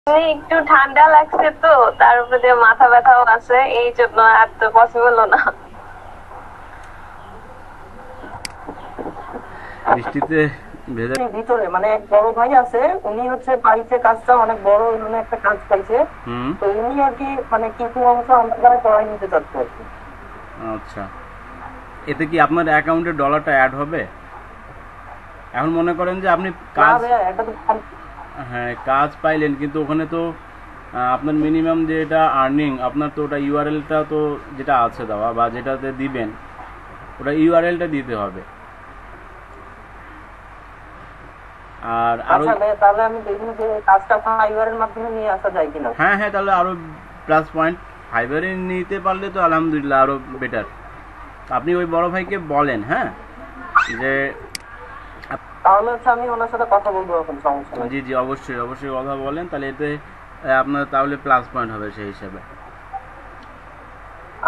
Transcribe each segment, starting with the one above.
একটু ঠান্ডা লাগছে তো, তার উপরে মাথা ব্যথাও আছে, এই জন্য আর তো পসিবল না। বৃষ্টিতে ভেজা। ভিতরে মানে এক বড় ভাই আছে, উনি হচ্ছে পাইছে কাজটা অনেক বড় ধরনের একটা কাজ পাইছে। হুম। তো উনি আর কি মানে কিছু অংশ আমার দ্বারা করাই নিতে চাচ্ছে আর কি। আচ্ছা, এতে কি আপনার অ্যাকাউন্টে ডলারটা অ্যাড হবে? এখন মনে করেন যে আপনি না কাজ, ভাইয়া, এটা তো হ্যাঁ কাজ পাইলেন, কিন্তু ওখানে তো আপনার মিনিমাম যেটা আর্নিং আপনার, তো ওটা ইউআরএলটা তো যেটা আছে দেওয়া বা যেটাতে দিবেন ওটা ইউআরএলটা দিতে হবে। আর আরো, আচ্ছা ভাইয়া, তাহলে আমি দেখুন যে কাজটা ফাইবারের মাধ্যমে নিয়ে আসা যায় কিনা। হ্যাঁ হ্যাঁ, তাহলে আরো প্লাস পয়েন্ট। ফাইবারে নিতে পারলে তো আলহামদুলিল্লাহ আরো বেটার। আপনি ওই বড় ভাইকে বলেন, হ্যাঁ, যে তাহলে হচ্ছে আমি ওনার সাথে কথা বলবো, এখন সমস্যা নেই। জি জি, অবশ্যই অবশ্যই কথা বলেন, তাহলে এতে আপনার তাহলে প্লাস পয়েন্ট হবে সেই হিসাবে।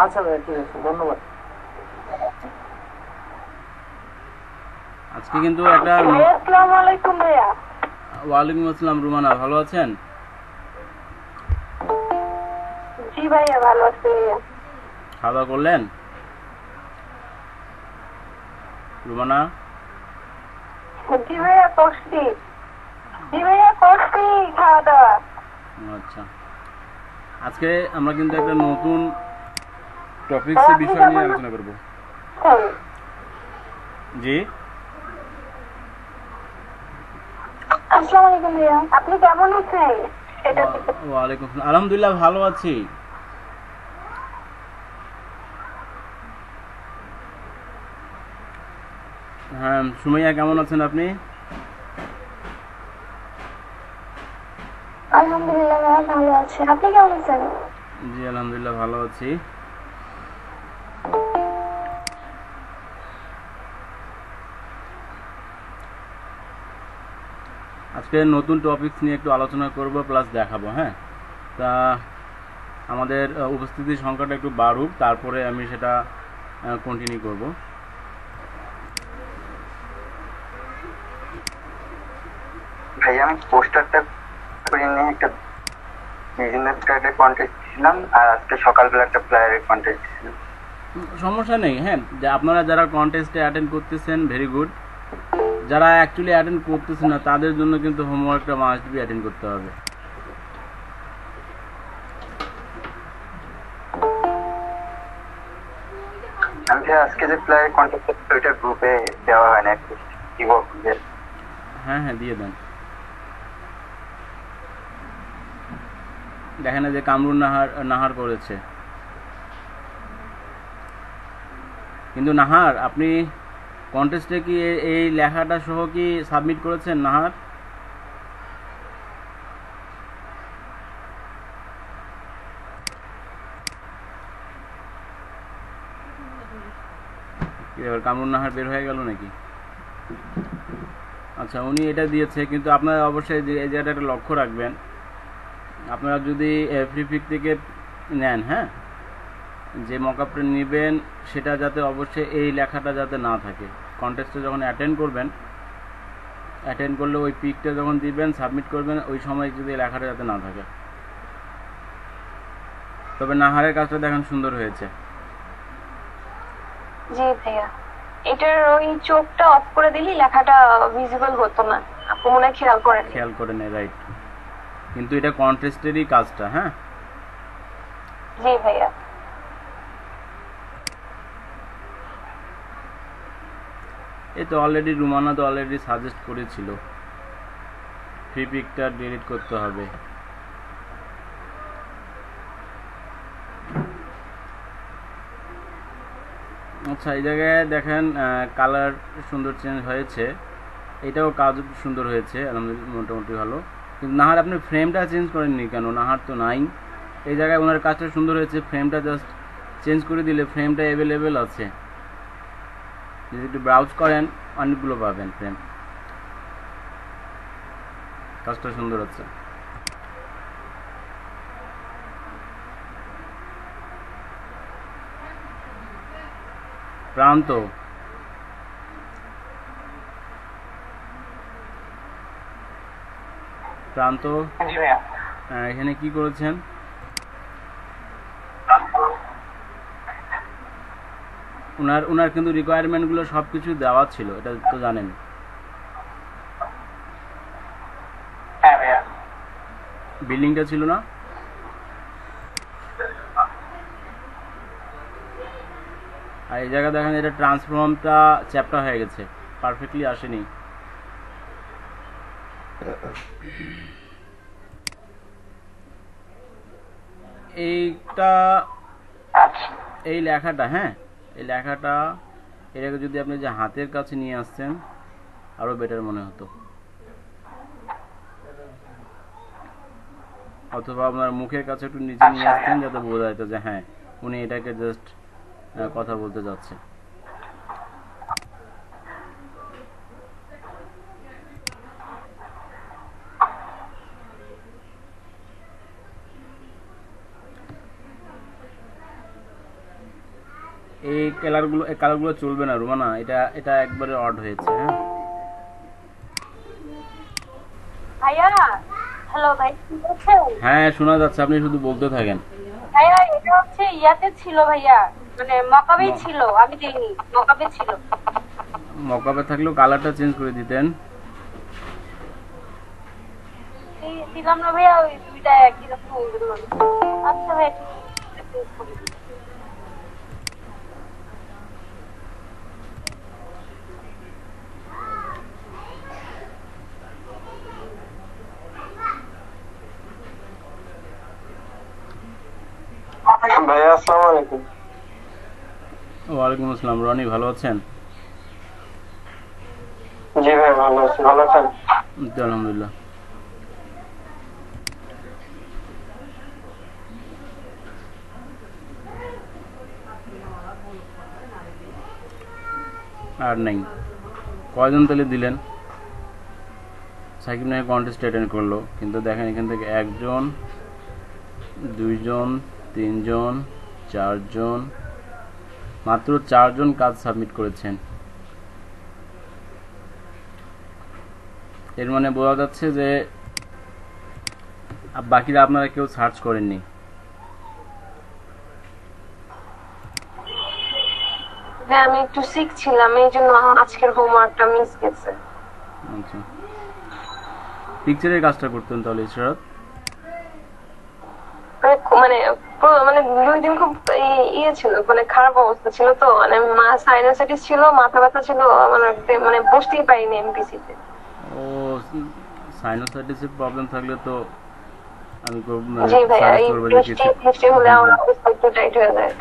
আচ্ছা ভাইয়া, ঠিক আছে, ধন্যবাদ। আজকে কিন্তু একটা, আসসালামু আলাইকুম ভাইয়া। ওয়ালাইকুম আসসালাম। রুমানা, ভালো আছেন? জি ভাইয়া, ভালো আছি। খাওয়া দাওয়া করলেন রুমানা? জি ভাইয়া করছি। জি ভাইয়া করছি খাওয়া দাওয়া। আচ্ছা, আজকে আমরা কিন্তু একটা নতুন টপিকসের বিষয় নিয়ে আলোচনা করব। জি, আসসালামু আলাইকুম ভাইয়া, আপনি কেমন আছেন? ওয়ালাইকুম আসসালাম। আলহামদুলিল্লাহ ভালো আছি। হ্যাঁ, সুমাইয়া কেমন আছেন আপনি? আলহামদুলিল্লাহ ভাইয়া, ভালো আছি। আপনি কেমন আছেন? জি আলহামদুলিল্লাহ ভালো আছি। আজকে নতুন টপিকস নিয়ে একটু আলোচনা করব প্লাস দেখাবো। হ্যাঁ, তা আমাদের উপস্থিতির সংখ্যাটা একটু বাড়ুক, তারপরে আমি সেটা কন্টিনিউ করব। ভাইয়া, আমি পোস্টারটা করে নিয়ে একটা বিজনেস কার্ডের কন্টেস্ট ছিলাম, আর আজকে সকালবেলা একটা প্লেয়ারের কন্টেস্ট ছিল। সমস্যা নেই। হ্যাঁ, যে আপনারা যারা কন্টেস্টে অ্যাটেন্ড করতেছেন ভেরি গুড, যারা অ্যাকচুয়ালি অ্যাটেন্ড করতেছেন না তাদের জন্য কিন্তু হোমওয়ার্কটা মাস্ট বি অ্যাটেন্ড করতে হবে। আমি ভাইয়া আজকে যে প্লেয়ারের কন্টেস্ট ওইটা গ্রুপে দেওয়া হয় না, একটু কি বলবেন? হ্যাঁ হ্যাঁ, দিয়ে দেন। দেখেন না যে কামরুন নাহার নাহার করেছে, কিন্তু নাহার আপনি কন্টেস্টে কি এই লেখাটা সহ কি সাবমিট করেছেন নাহার? এবার কামরুন নাহার বের হয়ে গেল নাকি? আচ্ছা, উনি এটা দিয়েছে, কিন্তু আপনারা অবশ্যই এই জায়গাটা একটা লক্ষ্য রাখবেন। আপনারা যদি ফ্রি পিক থেকে নেন, হ্যাঁ, যে মকআপটা নেবেন সেটা যাতে অবশ্যই এই লেখাটা যাতে না থাকে। কন্টেস্টে যখন অ্যাটেন্ড করবেন, অ্যাটেন্ড করলে ওই পিকটা যখন দিবেন সাবমিট করবেন, ওই সময় যদি লেখাটা যাতে না থাকে। তবে নাহারের কাজটা দেখেন সুন্দর হয়েছে। জি ভাইয়া, এটার ওই চোখটা অফ করে দিলে লেখাটা ভিজিবল হতো না, আপনি মনে হয় খেয়াল করে নেই, রাইট। কিন্তু এটা কন্টেস্টেরই কাজটা। হ্যাঁ, জি ভাইয়া। এই তো অলরেডি রুমানা তো অলরেডি সাজেস্ট করেছিল ফ্রি পিকটা ডিলিট করতে হবে। আচ্ছা, এই জায়গায় দেখেন কালার সুন্দর চেঞ্জ হয়েছে, এটাও কাজ সুন্দর হয়েছে আলহামদুলিল্লাহ, মোটামুটি ভালো। কিন্তু নাহার আপনি ফ্রেমটা চেঞ্জ করেননি কেন? নাহার তো নাই এই জায়গায়। ওনার কাজটা সুন্দর হয়েছে, ফ্রেমটা জাস্ট চেঞ্জ করে দিলে ফ্রেমটা অ্যাভেলেবেল আছে। যদি একটু ব্রাউজ করেন অনেকগুলো পাবেন ফ্রেম। কাজটা সুন্দর হচ্ছে। প্রান্ত, প্রান্ত জি ভাইয়া, এখানে কি করেছেন, ওনার কিন্তু রিকোয়ারমেন্টগুলো সব কিছু দেওয়া ছিল, এটা তো জানেন। হ্যাঁ ভাইয়া। বিল্ডিংটা ছিল না, আর এই জায়গায় দেখেন এটা ট্রান্সফর্মটা চ্যাপটা হয়ে গেছে, পারফেক্টলি আসেনি। এইটা এই লেখাটা, হ্যাঁ এই লেখাটা এটাকে যদি আপনি যে হাতের কাছে নিয়ে আসছেন আরো বেটার মনে হতো, অথবা আপনার মুখের কাছে একটু নিচে নিয়ে আসতেন যাতে বোঝা যেত যে হ্যাঁ উনি এটাকে জাস্ট কথা বলতে যাচ্ছে। এই কালারগুলো চলবে না রুমানা, এটা একবারে অড হয়েছে। হ্যাঁ ভাইয়া, হ্যালো ভাই, কি বলছেন? হ্যাঁ শোনা যাচ্ছে, আপনি শুধু বলতে থাকেন। ভাইয়া এটা হচ্ছে ইয়াতে ছিল ভাইয়া, মানে মকাবে ছিল, আমি দেইনি, মকাবে ছিল। মকাবে থাকলেও কালারটা চেঞ্জ করে দিতেন। দিলাম না ভাইয়া, ওই দুইটা একই রকম হয়ে গেল। আচ্ছা ভাইয়া ঠিক আছে। ভাইয়া আসসালামু আলাইকুম। ওয়ালাইকুম আসসালাম। রনি ভালো আছেন? জি ভাই ভালো আছি, ভালো আছেন? জি, আলহামদুলিল্লাহ। আর নাই, কয়জন তাহলে দিলেন? সাকিব নাকি কন্টেস্ট অ্যাটেন্ড করলো, কিন্তু দেখেন এখান থেকে 1 জন 2 জন 3 জন 4 জন, মাত্র 4 জন কাজ সাবমিট করেছেন। এর মানে বোঝা যাচ্ছে যে বাকিরা আপনারা কেউ সার্চ করেননি। হ্যাঁ আমি একটু সিক ছিলাম, এই জন্য আজকের হোমওয়ার্কটা মিস গেছে। আচ্ছা, পিকচারের কাজটা করতেন তাহলে ইশরাত? মানে মানে 2 দিন খুব ইয়ে ছিল, মানে খারাপ অবস্থা ছিল, তো মানে সাইনাসাইটিস ছিল, মাথা ব্যথা ছিল, মানে বসতেই পারিনি এমপিসিতে। ও সাইনোসাইটিসের প্রবলেম থাকলে তো আমি জি ভাইয়া, সাজেস্ট এই করব যে কিছু বৃষ্টি হলে আমার অবস্থা একটু টাইট হয়ে যায়।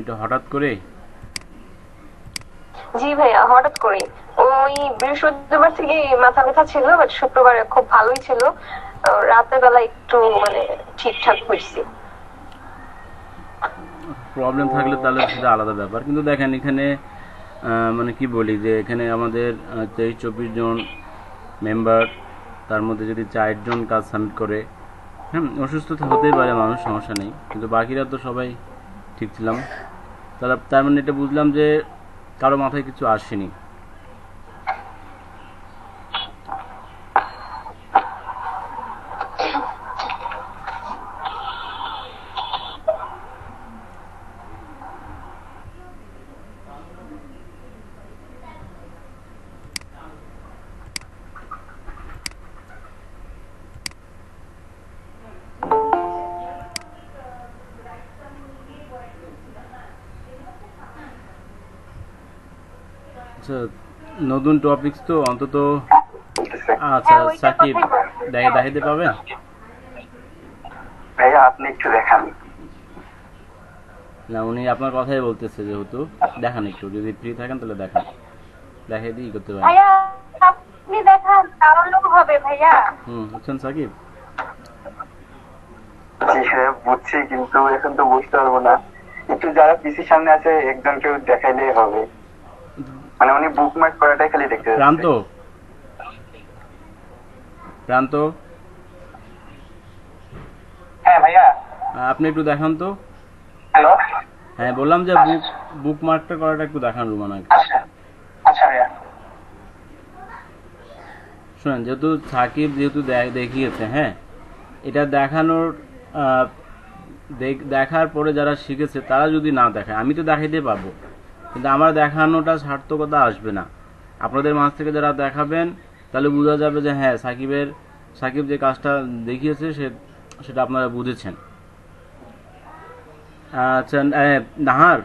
এটা হঠাৎ করে। জি ভাইয়া হঠাৎ করে, ওই বৃহস্পতিবার থেকে মাথা ব্যথা ছিল, বাট শুক্রবারে খুব ভালোই ছিল, রাতের বেলা একটু মানে ঠিকঠাক হয়েছে। প্রবলেম থাকলে তাহলে সেটা আলাদা ব্যাপার, কিন্তু দেখেন এখানে মানে কি বলি যে এখানে আমাদের 23-24 জন মেম্বার, তার মধ্যে যদি 4 জন কাজ সাবমিট করে, অসুস্থ হতেই পারে মানুষ, সমস্যা নেই, কিন্তু বাকিরা তো সবাই ঠিক ছিলাম। তার মানে এটা বুঝলাম যে কারো মাথায় কিছু আসেনি। আচ্ছা, নতুন টপিকস তো অন্তত। আচ্ছা সাকিব, দেখাইতে পাবেন? ভাইয়া আপনি একটু দেখান না, উনি আপনার কথাই বলতেছে, যেহেতু দেখান একটু, যদি ফ্রি থাকেন তাহলে দেখান, দেখাই দিয়ে করতে পারেন। ভাইয়া আপনি দেখান, তাহলেও হবে ভাইয়া। বুঝছেন সাকিব? জি হ্যাঁ বুঝছি, কিন্তু এখন তো বুঝতে পারবো না, একটু যারা পিসির সামনে আছে একজনকে দেখাইলেই হবে, মানে উনি বুকমার্ক করাটাই খালি দেখতে প্রান্ত, প্রান্ত হ্যাঁ ভাইয়া। আপনি একটু দেখান তো। হ্যালো। হ্যাঁ বললাম যে বুকমার্কটা করাটা একটু দেখান রুমানাকে। আচ্ছা আচ্ছা ভাইয়া। শুনেন, যেহেতু সাকিব যেহেতু দেখিয়েছে, হ্যাঁ, এটা দেখানোর দেখার পরে যারা শিখেছে তারা যদি না দেখায়, আমি তো দেখাইতে পারবো, কিন্তু আমার দেখানোটা সার্থকতা আসবে না। আপনাদের মাঝ থেকে যারা দেখাবেন তাহলে বোঝা যাবে যে হ্যাঁ সাকিব যে কাজটা দেখিয়েছে সেটা আপনারা বুঝেছেন। আচ্ছা, নাহার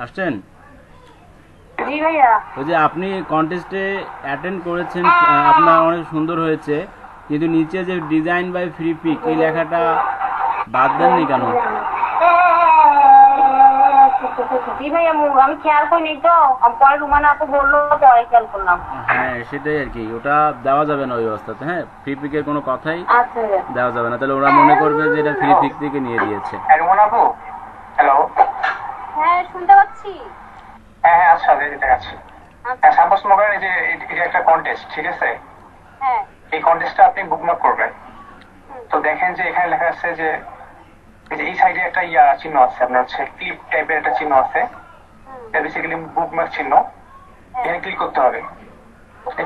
আসছেন? জি ভাইয়া। ওই যে আপনি কন্টেস্টে অ্যাটেন্ড করেছেন, আপনার অনেক সুন্দর হয়েছে, কিন্তু নিচে যে ডিজাইন বাই ফ্রি পিক এই লেখাটা বাদ দেননি কেন? জি ভাইয়া, আমি খেয়াল করিনি তো, পরে রুমানা আপু বললো, পরে খেয়াল করলাম। হ্যাঁ সেটাই আর কি, ওটা দেওয়া যাবে না ওই অবস্থাতে। হ্যাঁ, ফ্রি পিকের কোনো কথাই দেওয়া যাবে না, তাহলে ওরা মনে করবে যে এটা ফ্রি পিক থেকে নিয়ে দিয়েছে। আপু হ্যালো। হ্যাঁ শুনতে পাচ্ছি। হ্যাঁ হ্যাঁ, আচ্ছা দেখতে পাচ্ছি। হ্যাঁ, সাপোজ মনে করেন যে এটা একটা কন্টেস্ট, ঠিক আছে? হ্যাঁ। এই কন্টেস্টটা আপনি বুকমার্ক করবেন, তো দেখেন যে এখানে লেখা আছে যে এই সাইডে একটা চিহ্ন আছে, আপনার হচ্ছে ক্লিপ টাইপের একটা চিহ্ন আছে, এটা বেসিক্যালি বুকমার্ক চিহ্ন। এখানে ক্লিক করতে হবে,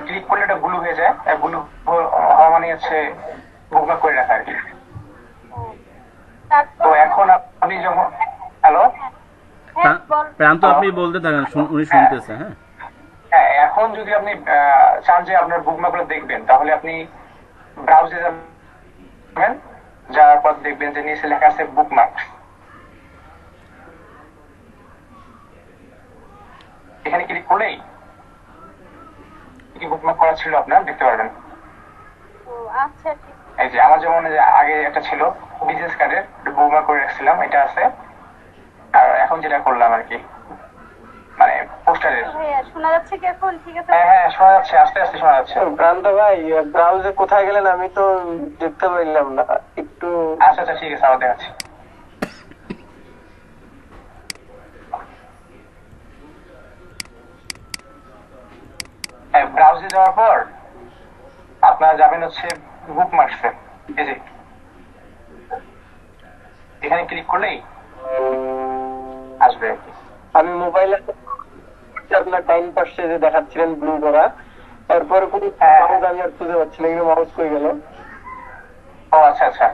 ক্লিক করলে এটা ব্লু হয়ে যায়, ব্লু হওয়া মানে হচ্ছে বুকমার্ক করে রাখা আর কি। তো এখন আপনি যখন হ্যালো প্রান্ত আপনি বলতে থাকেন, উনি শুনতেছে। হ্যাঁ হ্যাঁ, এখন যদি আপনি চান যে আপনার বুকমার্ক গুলো দেখবেন, তাহলে আপনি ব্রাউজে যাবেন, যাওয়ার পর দেখবেন যে নিচে লেখা আছে বুকমার্ক। এখানে ক্লিক করলেই কি বুকমার্ক করা ছিল আপনার দেখতে পারবেন। এই যে আমার যেমন আগে একটা ছিল বিজনেস কার্ডের বুকমার্ক করে রাখছিলাম, এটা আছে। আর এখন যেটা করলাম আর কি, মানে পোস্টারের। শোনা যাচ্ছে কি এখন? ঠিক আছে। হ্যাঁ হ্যাঁ শোনা যাচ্ছে, আস্তে আস্তে শোনা যাচ্ছে। প্রান্ত ভাই, ব্রাউজে কোথায় গেলেন? আমি তো দেখতে পাইলাম না একটু। আচ্ছা আচ্ছা ঠিক আছে, আবার দেখাচ্ছি। ব্রাউজে যাওয়ার পর আপনারা যাবেন হচ্ছে বুকমার্কসে, এই যে এখানে ক্লিক করলেই আসবে। আমি মোবাইলে আপনার টাইম পাসে যে দেখাচ্ছিলেন ব্লু করা, তারপরে কোনো মাউস আমি আর খুঁজে পাচ্ছি না, কিন্তু মাউস কই গেল? ও আচ্ছা আচ্ছা,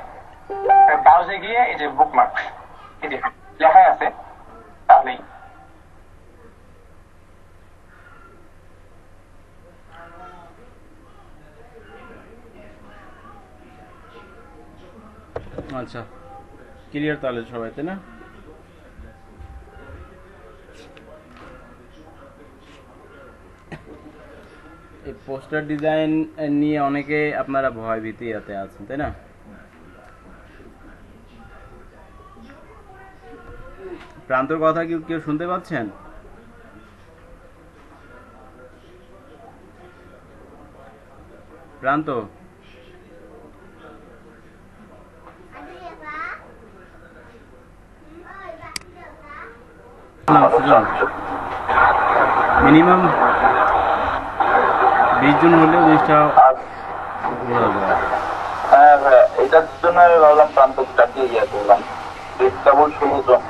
ব্রাউজে গিয়ে এই যে বুকমার্ক এই যে লেখা আছে, তাহলেই আচ্ছা ক্লিয়ার তাহলে সবাই, তাই না? এই পোস্টার ডিজাইন নিয়ে অনেকে আপনারা ভয় ভীতিতে আছেন, তাই না? প্রান্তর কথা কি কেউ শুনতে পাচ্ছেন? প্রান্ত মিনিমাম 20 জন হলেও জিনিসটা হ্যাঁ হ্যাঁ, এটার জন্য আমি ভাবলাম প্রান্ত কাটিয়ে গিয়ে করলাম। কেবল 16 জন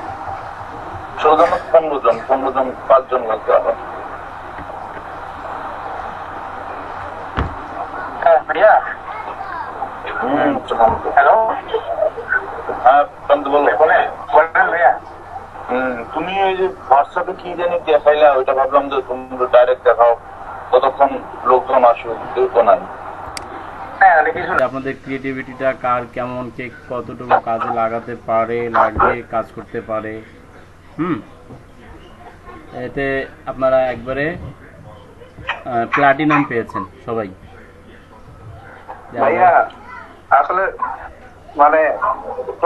15 জন 5 জন লাগবে আবার। হ্যাঁ ভাইয়া। হ্যালো। হ্যাঁ প্রান্ত বলো। বলেন ভাইয়া। তুমি ওই যে হোয়াটসঅ্যাপে কি জানি দেখাইলা, ওইটা ভাবলাম যে তুমি ডাইরেক্ট দেখাও, কতক্ষণ লোকজন আসুক, কেউ তো নাই। আপনাদের ক্রিয়েটিভিটিটা কার কেমন, কে কতটুকু কাজে লাগাতে পারে, লাগিয়ে কাজ করতে পারে, এতে আপনারা একবারে প্লাটিনাম পেয়েছেন সবাই। ভাইয়া আসলে মানে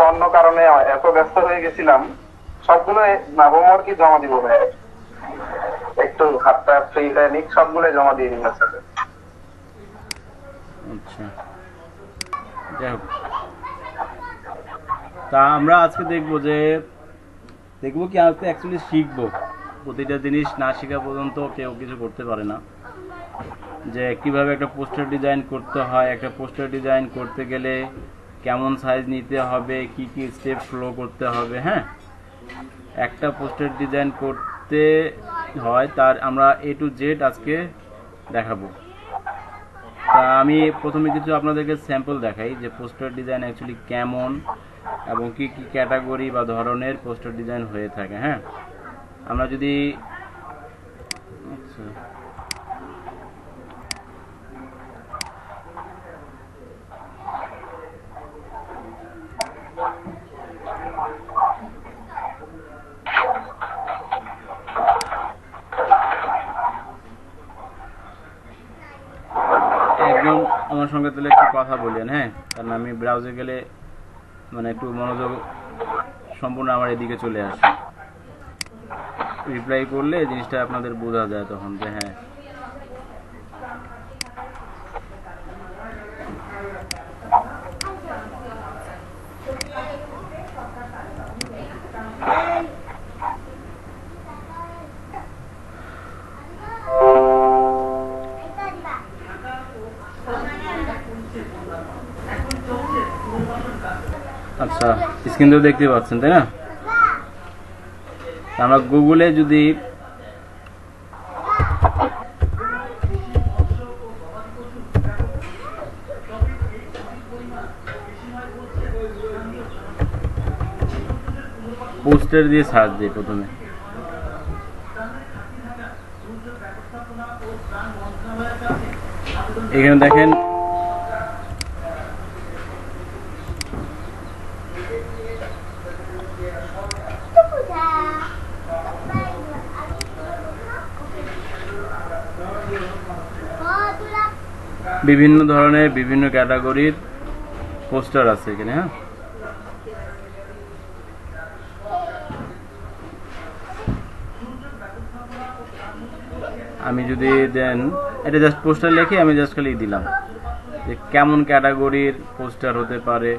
অন্য কারণে এত ব্যস্ত হয়ে গেছিলাম, সবগুলো নভেম্বর কি জমা দিব ভাই, একটু হাতটা ফ্রি হয়ে নিক, সবগুলো জমা দিয়ে নিন। আচ্ছা যাই হোক, তা আমরা আজকে দেখবো কি আজকে অ্যাকচুয়ালি শিখবো। প্রতিটা জিনিস না শেখা পর্যন্ত কেউ কিছু করতে পারে না। যে কিভাবে একটা পোস্টার ডিজাইন করতে হয়, একটা পোস্টার ডিজাইন করতে গেলে কেমন সাইজ নিতে হবে, কি কি স্টেপ ফলো করতে হবে। হ্যাঁ, একটা পোস্টার ডিজাইন করতে হয় তার আমরা A to Z আজকে দেখাবো। তা আমি প্রথমে কিছু আপনাদেরকে স্যাম্পল দেখাই যে পোস্টার ডিজাইন অ্যাকচুয়ালি কেমন এবং কি কি ক্যাটাগরি বা ধরনের পোস্টার ডিজাইন হয়ে থাকে। হ্যাঁ, আমরা যদি আচ্ছা একদম আমার সঙ্গে তাহলে একটু কথা বললেন। হ্যাঁ, কারণ আমি ব্রাউজে গেলে মানে একটু মনোযোগ সম্পূর্ণ আমার এদিকে চলে আসে, রিপ্লাই করলে জিনিসটা আপনাদের বোঝা যায় তখন যে হ্যাঁ আচ্ছা স্ক্রিন তো দেখতে পাচ্ছেন তাই না? আমরা গুগলে যদি পোস্টার দিয়ে সার্চ দিই প্রথমে, এখানে দেখেন বিভিন্ন ধরনের বিভিন্ন ক্যাটাগরির পোস্টার আছে এখানে। হ্যাঁ, আমি যদি দেন এটা জাস্ট পোস্টার লিখে আমি জাস্ট খালি দিলাম যে কেমন ক্যাটাগরির পোস্টার হতে পারে।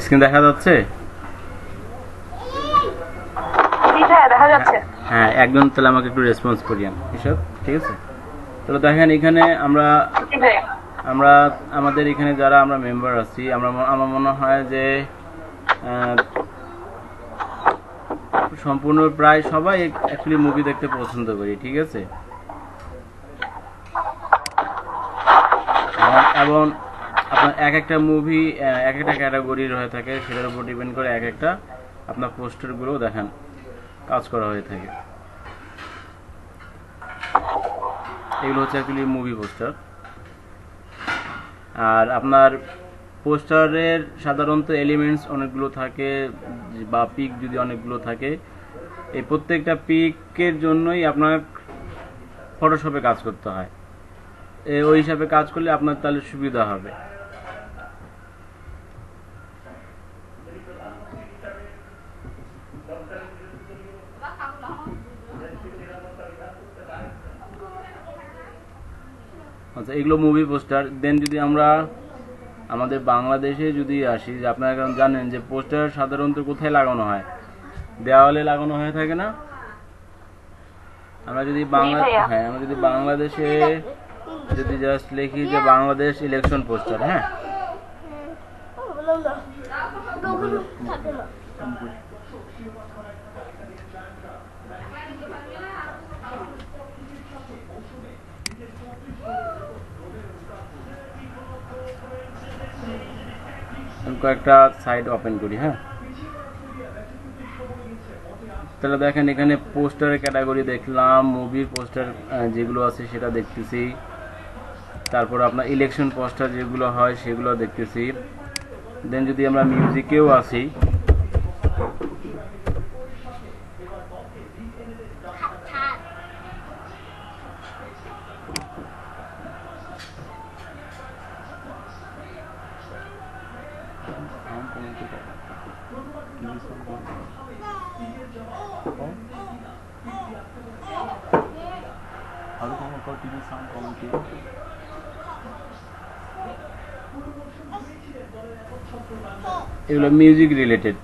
স্ক্রিন দেখা যাচ্ছে? দেখা যাচ্ছে। হ্যাঁ একদম, তাহলে আমাকে একটু রেসপন্স করিয়েন এসব, ঠিক আছে? তাহলে দেখেন এখানে আমরা আমাদের এখানে যারা আমরা মেম্বার আছি, আমার মনে হয় যে সম্পূর্ণ প্রায় সবাই অ্যাকচুয়ালি মুভি দেখতে পছন্দ করি, ঠিক আছে? এবং আপনার এক একটা মুভি এক একটা ক্যাটাগরির হয়ে থাকে, সেটার উপর ডিপেন্ড করে এক একটা আপনার পোস্টারগুলো দেখেন কাজ করা হয়ে থাকে। এগুলো হচ্ছে অ্যাকচুয়ালি মুভি পোস্টার। আর আপনার পোস্টারের সাধারণত এলিমেন্টস অনেকগুলো থাকে বা পিক যদি অনেকগুলো থাকে, এই প্রত্যেকটা পিকের জন্যই আপনার ফটোশপে কাজ করতে হয়। ওই হিসাবে কাজ করলে আপনার তাহলে সুবিধা হবে। আচ্ছা, এগুলো মুভি পোস্টার। দেন যদি আমরা আমাদের বাংলাদেশে যদি আসি, যে আপনারা কারণ জানেন যে পোস্টার সাধারণত কোথায় লাগানো হয়, দেওয়ালে লাগানো হয়ে থাকে না? আমরা যদি আমরা যদি বাংলাদেশে যদি জাস্ট লিখি যে বাংলাদেশ ইলেকশন পোস্টার, হ্যাঁ কয়েকটা সাইট ওপেন করি। হ্যাঁ, তাহলে দেখেন এখানে পোস্টারের ক্যাটাগরি দেখলাম, মুভি পোস্টার যেগুলো আছে সেটা দেখতেছি, তারপর আপনার ইলেকশন পোস্টার যেগুলো হয় সেগুলো দেখতেছি। দেন যদি আমরা মিউজিকেও আসি, আরো কোনো টিভি সাউন্ড কমেন্ট এগুলো মিউজিক রিলেটেড।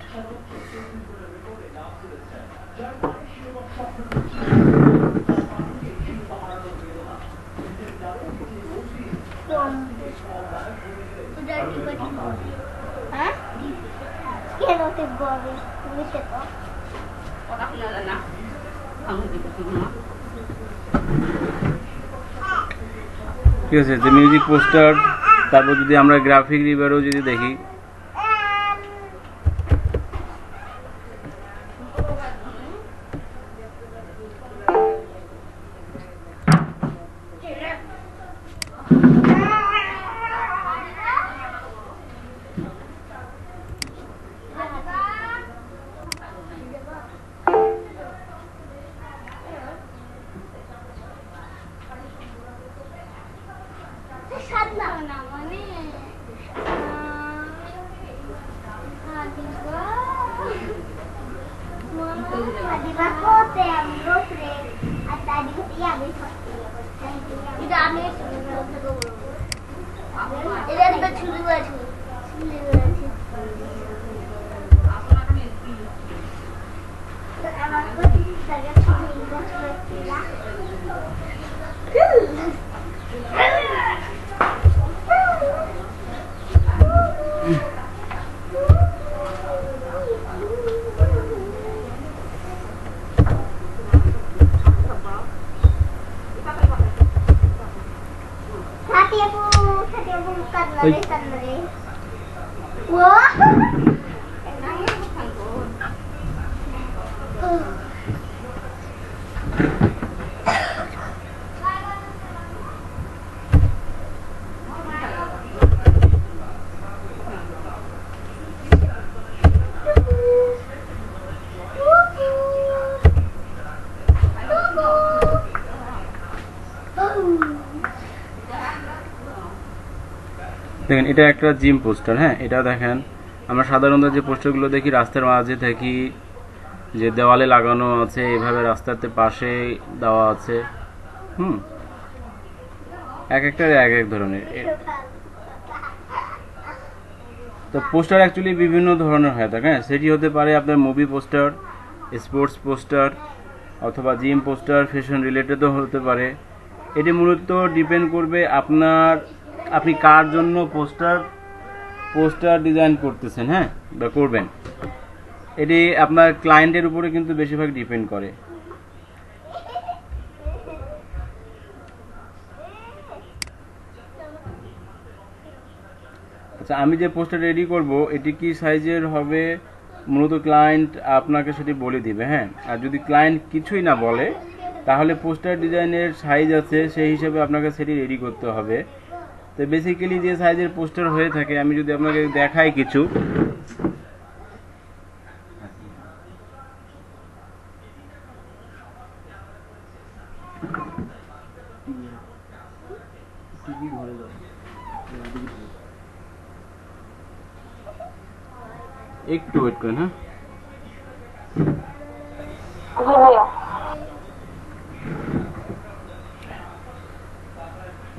ঠিক আছে, যে মিউজিক পোস্টার, তারপর যদি আমরা গ্রাফিক রিভারও যদি দেখি, দেখেন এটা একটা জিম পোস্টার। হ্যাঁ, এটা দেখেন আমরা সাধারণত যে পোস্টারগুলো দেখি রাস্তার মাঝে থাকি, যে দেওয়ালে লাগানো আছে, এভাবে রাস্তাতে পাশে দেওয়া আছে। এক একটার এক এক ধরনের। তো পোস্টার অ্যাকচুয়ালি বিভিন্ন ধরনের হয়ে থাকে। হ্যাঁ, সেটি হতে পারে আপনার মুভি পোস্টার, স্পোর্টস পোস্টার, অথবা জিম পোস্টার, ফ্যাশন রিলেটেডও হতে পারে। এটি মূলত ডিপেন্ড করবে আপনি কার জন্য পোস্টার ডিজাইন করতেছেন, হ্যাঁ, বা করবেন। এটি আপনার ক্লায়েন্টের উপরে কিন্তু বেশিরভাগ ডিপেন্ড করে। আচ্ছা, আমি যে পোস্টার রেডি করব এটি কি সাইজের হবে মূলত ক্লায়েন্ট আপনাকে সেটি বলে দিবে। হ্যাঁ, আর যদি ক্লায়েন্ট কিছুই না বলে তাহলে পোস্টার ডিজাইনের সাইজ আছে, সেই হিসেবে আপনাকে সেটি রেডি করতে হবে। তো বেসিক্যালি যে সাইজের পোস্টার হয়ে থাকে, আমি যদি আপনাকে দেখাই কিছু, একটু ওয়েট করেন। হ্যাঁ,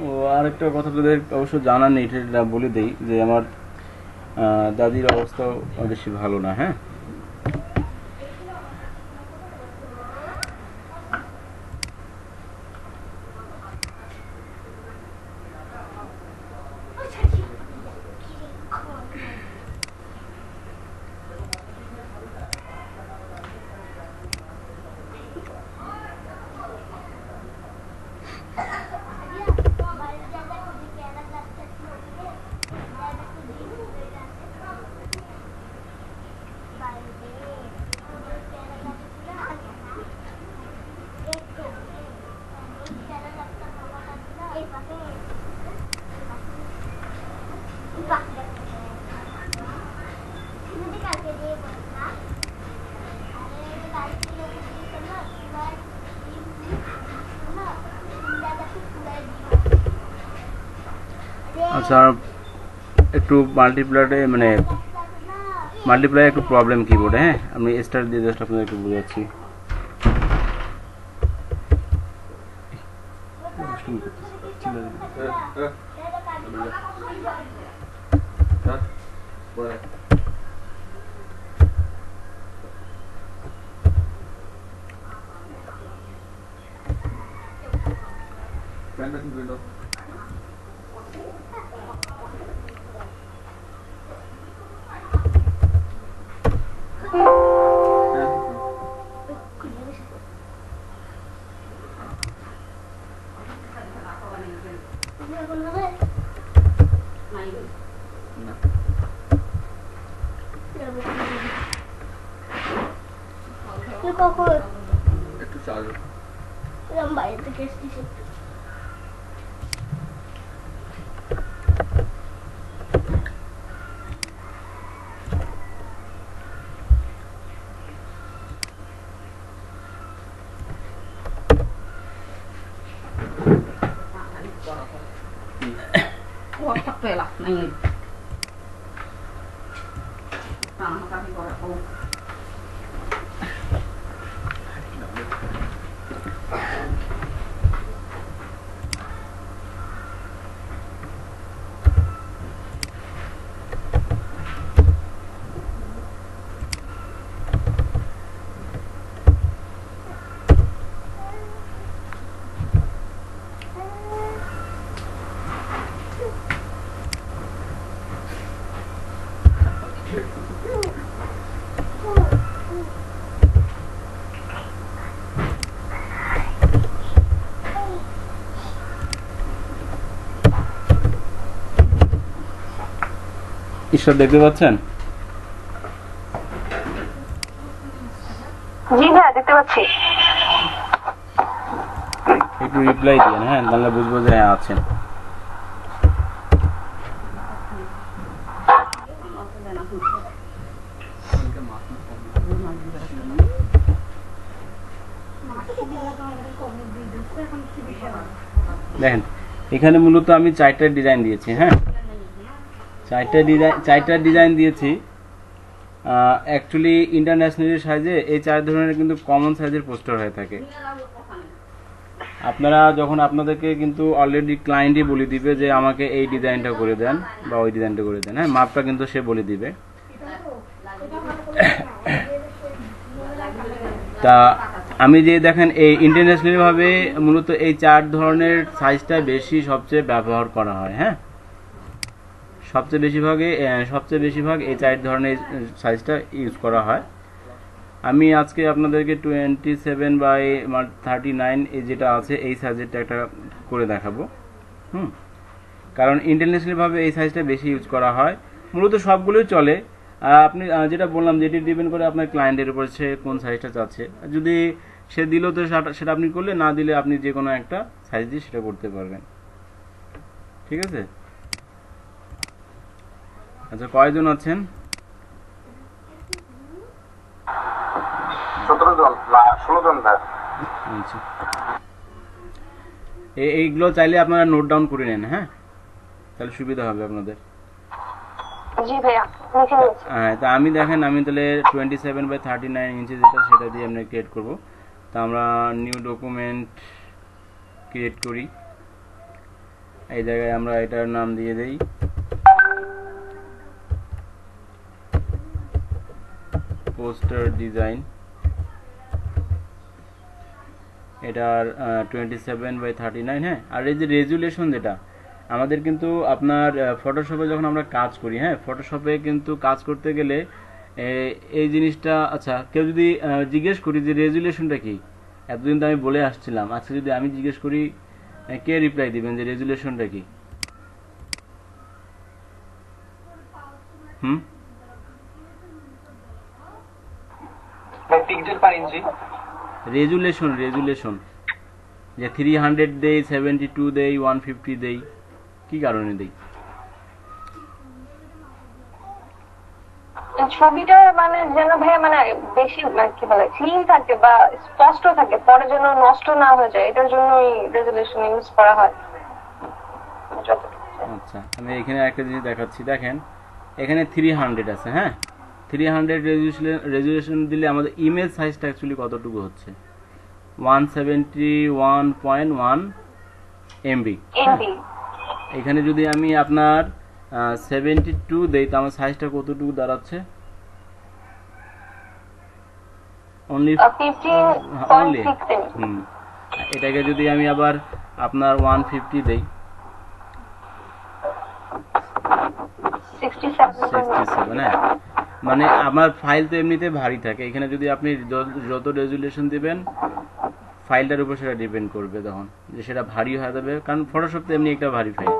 ও আরেকটা কথা আপনাদের অবশ্য জানা নেই, এটা বলে দেই যে আমার দাদির অবস্থাও বেশি ভালো না। হ্যাঁ, আচ্ছা, একটু মাল্টিপ্লাই একটু প্রবলেম কিবোর্ডে। হ্যাঁ, আমি স্টার্ট দিয়ে জাস্ট আপনাদের একটু বোঝাচ্ছি। দুষ্টুমি করতেছে, চিল্লা দিবি। একটু চাল বাইরে থেকে এসেছি। Tuh lah, nangis. Nah, kami korek. ঈশ্বর দেখতে পাচ্ছেন? জি ভাইয়া দেখতে পাচ্ছি। একটু রিপ্লাই দিন, হ্যাঁ, তাহলে বুঝবো যে হ্যাঁ আছেন। দেখেন এখানে মূলত আমি 4টা ডিজাইন দিয়েছি, হ্যাঁ, 4টা ডিজাইন দিয়েছি। অ্যাকচুয়ালি ইন্টারন্যাশনাল সাইজে এই 4 ধরনের কিন্তু কমন সাইজের পোস্টার হয়ে থাকে। আপনারা যখন আপনাদেরকে কিন্তু অলরেডি ক্লায়েন্টই বলে দিবে যে আমাকে এই ডিজাইনটা করে দেন বা ওই ডিজাইনটা করে দেন, হ্যাঁ, মাপটা কিন্তু সে বলে দিবে। তা আমি যে দেখেন এই ইন্টারন্যাশনাল ভাবে মূলত এই 4 ধরনের সাইজটা বেশি সবচেয়ে ব্যবহার করা হয়, হ্যাঁ, সবচেয়ে বেশিরভাগ এই 4 ধরনের সাইজটা ইউজ করা হয়। আমি আজকে আপনাদেরকে 27/39 এই যেটা আছে এই সাইজেরটা একটা করে দেখাবো। কারণ ইন্টারন্যাশনাল ভাবে এই সাইজটা বেশি ইউজ করা হয়, মূলত সবগুলোই চলে। আপনি যেটা বললাম যেটি ডিপেন্ড করে আপনার ক্লায়েন্টের উপর, সে কোন সাইজটা চাচ্ছে। যদি সে দিল তো সেটা আপনি করলে, না দিলে আপনি যে কোনো একটা সাইজ দিয়ে সেটা করতে পারবেন। ঠিক আছে? আচ্ছা, কয়জন আছেন? 17 জন, 16 জন। আচ্ছা, এইগুলো চাইলে আপনারা নোট ডাউন করে নেন, হ্যাঁ, তাহলে সুবিধা হবে আপনাদের। জি ভাইয়া লিখে নিয়েছি। হ্যাঁ, তা আমি দেখেন আমি তাহলে 27/39 ইঞ্চি যেটা সেটা দিয়ে আমরা ক্রিয়েট করব। তা আমরা নিউ ডকুমেন্ট ক্রিয়েট করি। এই জায়গায় আমরা এটার নাম দিয়ে দেই পোস্টার ডিজাইন। এটার 27/39, হ্যাঁ। আর এই যে রেজুলেশন যেটা আমাদের কিন্তু আপনার ফটোশপে যখন আমরা কাজ করি, হ্যাঁ, ফটোশপে কিন্তু কাজ করতে গেলে এই জিনিসটা, আচ্ছা, কেউ যদি জিজ্ঞেস করি যে রেজুলেশনটা কি, এতদিন তো আমি বলে আসছিলাম, আজকে যদি আমি জিজ্ঞেস করি কে রিপ্লাই দিবেন যে রেজুলেশনটা কি? পিক্সেল পার ইঞ্চি রেজুলেশন যে 300 দেই, 72 দেই, 150 দেই, কি কারণে দেই? ছবিটা মানে যেন ভাইয়া মানে বেশি কি বলে ক্লিন থাকে বা স্পষ্ট থাকে, পরে যেন নষ্ট না হয়ে যায়, এটার জন্য রেজুলেশন ইউজ করা হয়। আচ্ছা, আমি এখানে একটা জিনিস দেখাচ্ছি। দেখেন এখানে 300 আছে, হ্যাঁ, 300 রেজুলেশন দিলে আমাদের ইমেজ সাইজটা অ্যাকচুয়ালি কতটুকু হচ্ছে? 171.1 এমবি। এমবি। এখানে যদি আমি আপনার 72 দেই তো আমার সাইজটা কতটুকু দাঁড়াচ্ছে? অনলি 15.6 হুম, এটাকে যদি আমি আবার আপনার 150 দেই 67, হ্যাঁ, মানে আমার ফাইল তো এমনিতে ভারী থাকে, এখানে যদি আপনি যত রেজুলেশন দিবেন ফাইলটার উপর সেটা ডিপেন্ড করবে তখন যে সেটা ভারী হয়ে যাবে, কারণ ফটোশপ তো এমনি একটা ভারী ফাইল।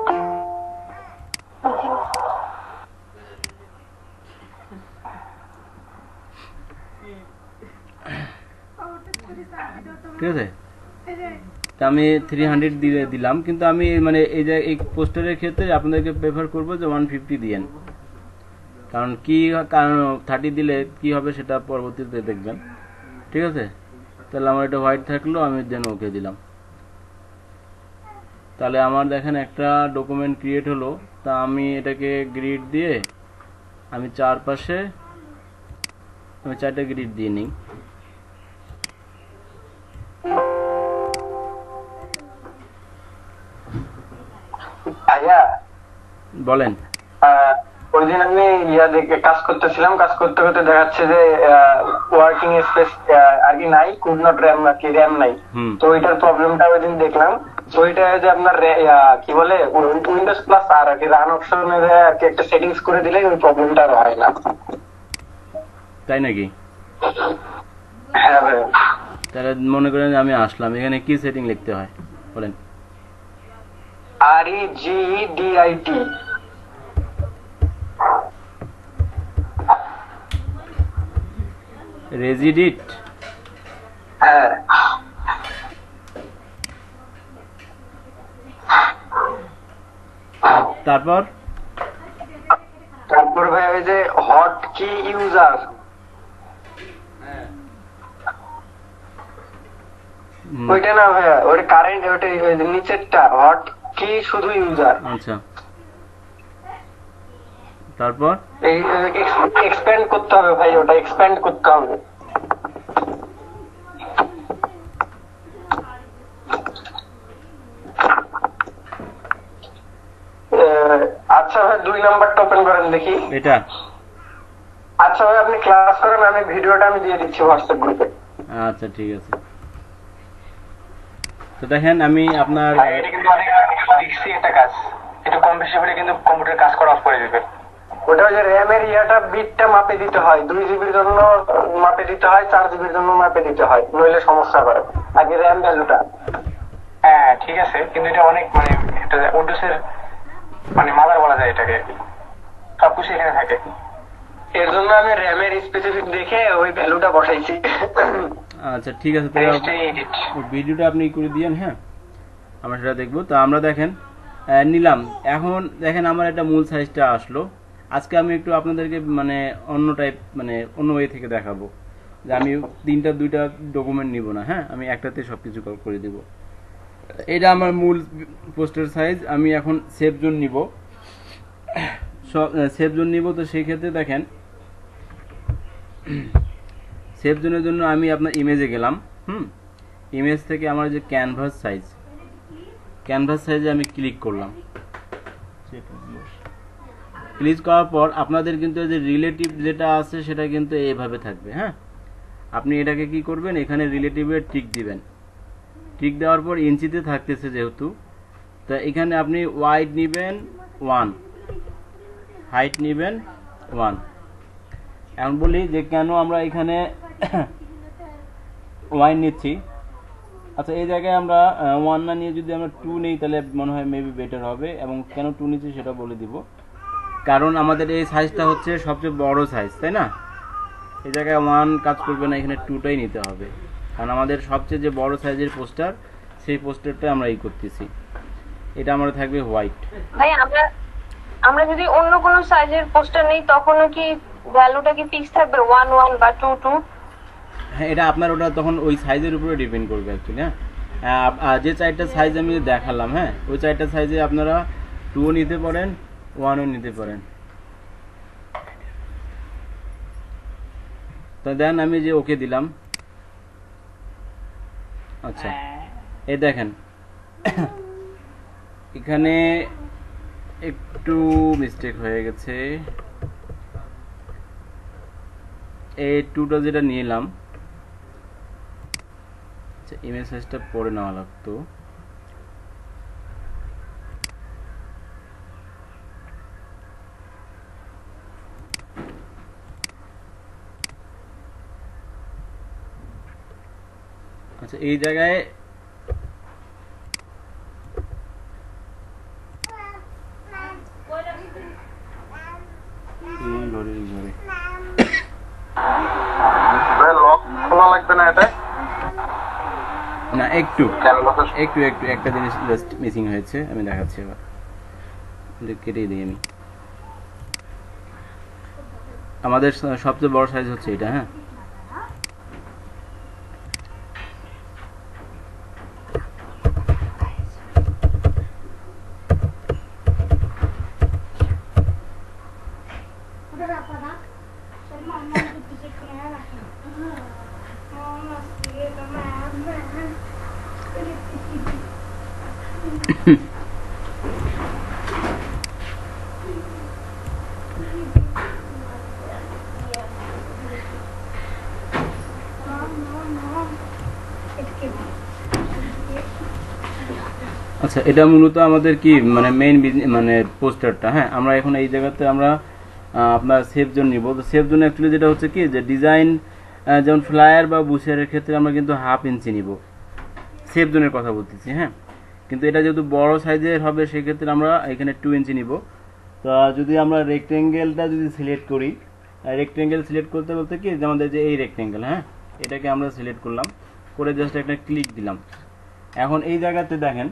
ঠিক আছে, তা আমি 300 দিলাম, কিন্তু আমি মানে এই পোস্টারের ক্ষেত্রে আপনাদেরকে প্রেফার করবো যে 150 দিয়েন, কারণ 30 দিলে কি হবে সেটা পরবর্তীতে দেখবেন। ঠিক আছে, তাহলে আমার এটা হোয়াইট থাকলো, আমি দেন ওকে দিলাম। তাহলে আমার দেখেন একটা ডকুমেন্ট ক্রিয়েট হলো। তা আমি এটাকে গ্রিড দিয়ে আমি চারপাশে 4টা গ্রিড দিয়ে নিই। ভাইয়া বলেন। ওই দিন আমি কাজ করতেছিলাম, কাজ করতে করতে দেখাচ্ছে যে ওয়ার্কিং স্পেস আর কি নাই, কুড নট র্যাম নাকি র্যাম নাই। তো ওইটার প্রবলেমটা ওই দিন দেখলাম। তো ওইটা যে আপনার কি বলে উইন্ডোজ প্লাস আর কি রান অপশনে আর কি একটা সেটিংস করে দিলে ওই প্রবলেমটা আর হয় না। তাই নাকি? হ্যাঁ ভাই। তাহলে মনে করেন আমি আসলাম, এখানে কি সেটিং লিখতে হয় বলেন? REGDIT রেজিডিট। হ্যাঁ, তারপর ভাই ওই যে হট কি ইউজার ওইটা না ভাইয়া, ওইটা কারেন্ট, ওইটা নিচেরটা হট কি শুধু ইউজার। আচ্ছা, তারপর এই এক্সপ্যান্ড করতে হবে ভাই, ওটা এক্সপ্যান্ড করতে হবে। আচ্ছা ভাই 2 নাম্বারটা ওপেন করেন দেখি। এটা আচ্ছা ভাই আপনি ক্লাস করেন, আমি ভিডিওটা আমি দিয়ে দিচ্ছি হোয়াটসঅ্যাপ গ্রুপে। আচ্ছা ঠিক আছে। তো দেখেন আমি আপনার এটা কিন্তু অনেক রিস্কি একটা কাজ, একটু কম বেশি হলে কিন্তু কম্পিউটার কাজ করা অফ করে দিবে। ওটা ওই যে র্যামের বিটটা মাপে দিতে হয়, 2 জিবির জন্য মাপে দিতে হয়, 4 জিবির জন্য মাপে দিতে হয়, নইলে সমস্যা করে আগে র্যাম ভ্যালুটা। হ্যাঁ ঠিক আছে, কিন্তু এটা অনেক মানে এটা উইন্ডোজের মানে মাদার বলা যায় এটাকে, সবকিছু এখানে থাকে। এর জন্য আমি র্যামের স্পেসিফিক দেখে ওই ভ্যালুটা বসাইছি। আচ্ছা ঠিক আছে, ভিডিওটা আপনি করে দিয়েন, হ্যাঁ আমরা সেটা দেখবো। তো আমরা দেখেন নিলাম, এখন দেখেন আমার একটা মূল সাইজটা আসলো। আজকে আমি একটু আপনাদেরকে মানে অন্য টাইপ মানে অন্য ওয়ে থেকে দেখাবো যে আমি 2টা ডকুমেন্ট নিব না, হ্যাঁ আমি একটাতে সবকিছু করে দিব। এটা আমার মূল পোস্টার সাইজ। আমি এখন সেভ জোন নিব, সেভ জোন নিব। তো সেই ক্ষেত্রে দেখেন সেভ জোনের জন্য আমি আপনার ইমেজে গেলাম। ইমেজ থেকে আমার যে ক্যানভাস সাইজে আমি ক্লিক করলাম। ক্লিক করার পর আপনাদের কিন্তু যে রিলেটিভ যেটা আছে সেটা কিন্তু এইভাবে থাকবে। হ্যাঁ, আপনি এটাকে কি করবেন, এখানে রিলেটিভের টিক দিবেন। টিক দেওয়ার পর ইঞ্চিতে থাকতেছে যেহেতু, তা এখানে আপনি ওয়াইড নিবেন 1, হাইট নিবেন 1। এখন বলি যে কেন আমরা এখানে ওয়াইড নিচ্ছি। আচ্ছা এই জায়গায় আমরা 1 না নিয়ে যদি আমরা 2 নেই তাহলে মনে হয় মেবি বেটার হবে, এবং কেন 2 নিচ্ছি সেটা বলে দিব। কারণ আমাদের এই সাইজটা হচ্ছে সবচেয়ে বড় সাইজ, তাই না? এই জায়গায় 1 কাজ করবে না, এখানে 2টাই নিতে হবে, কারণ আমাদের সবচেয়ে যে বড় সাইজের পোস্টার সেই পোস্টারটা আমরা করতেছি। এটা আমরা থাকবে হোয়াইট। ভাই আমরা যদি অন্য কোনো সাইজের পোস্টার নেই তখনও কি ভ্যালুটা কি ফিক্স থাকবে 1 1 বা 2 2? হ্যাঁ, এটা আপনার ওটা তখন ওই সাইজের উপরে ডিপেন্ড করবে অ্যাকচুয়ালি। হ্যাঁ, যে 4টা সাইজ আমি দেখালাম, হ্যাঁ ওই 4টা সাইজে আপনারা 2 নিতে পারেন, 1ও নিতে পারেন। তো দেন আমি যে ওকে দিলাম। আচ্ছা এই দেখেন এখানে একটু মিস্টেক হয়ে গেছে, এই টুটা যেটা নিলাম ইমেজ সাইজটা পরে নেওয়া লাগতো। আচ্ছা এই জায়গায় লক খোলা লাগবে না এটা? না একটু একটু একটু একটা জিনিস জাস্ট মিসিং হয়েছে, আমি দেখাচ্ছি এবার, কেটে দিই আমি। আমাদের সবচেয়ে বড় সাইজ হচ্ছে এটা। হ্যাঁ আচ্ছা এটা মূলত আমাদের কি মানে মেইন মানে পোস্টারটা। হ্যাঁ আমরা এখন এই জায়গাতে আমরা আপনার সেফ জোন নিব। তো সেফ জোন অ্যাকচুয়ালি যেটা হচ্ছে কি যে ডিজাইন, যেমন ফ্লায়ার বা বুশারের ক্ষেত্রে আমরা কিন্তু 1/2 ইঞ্চি নিব, সেফ জোনের কথা বলতেছি। হ্যাঁ কিন্তু এটা যেহেতু বড় সাইজের হবে সেক্ষেত্রে আমরা এখানে 2 ইঞ্চি নিব। তো যদি আমরা রেক্টেঙ্গেলটা যদি সিলেক্ট করি, রেক্টেঙ্গেল সিলেক্ট করতে বলতে কি যে আমাদের যে এই রেক্টেঙ্গেল, হ্যাঁ এটাকে আমরা সিলেক্ট করলাম, করে জাস্ট একটা ক্লিক দিলাম। এখন এই জায়গাতে দেখেন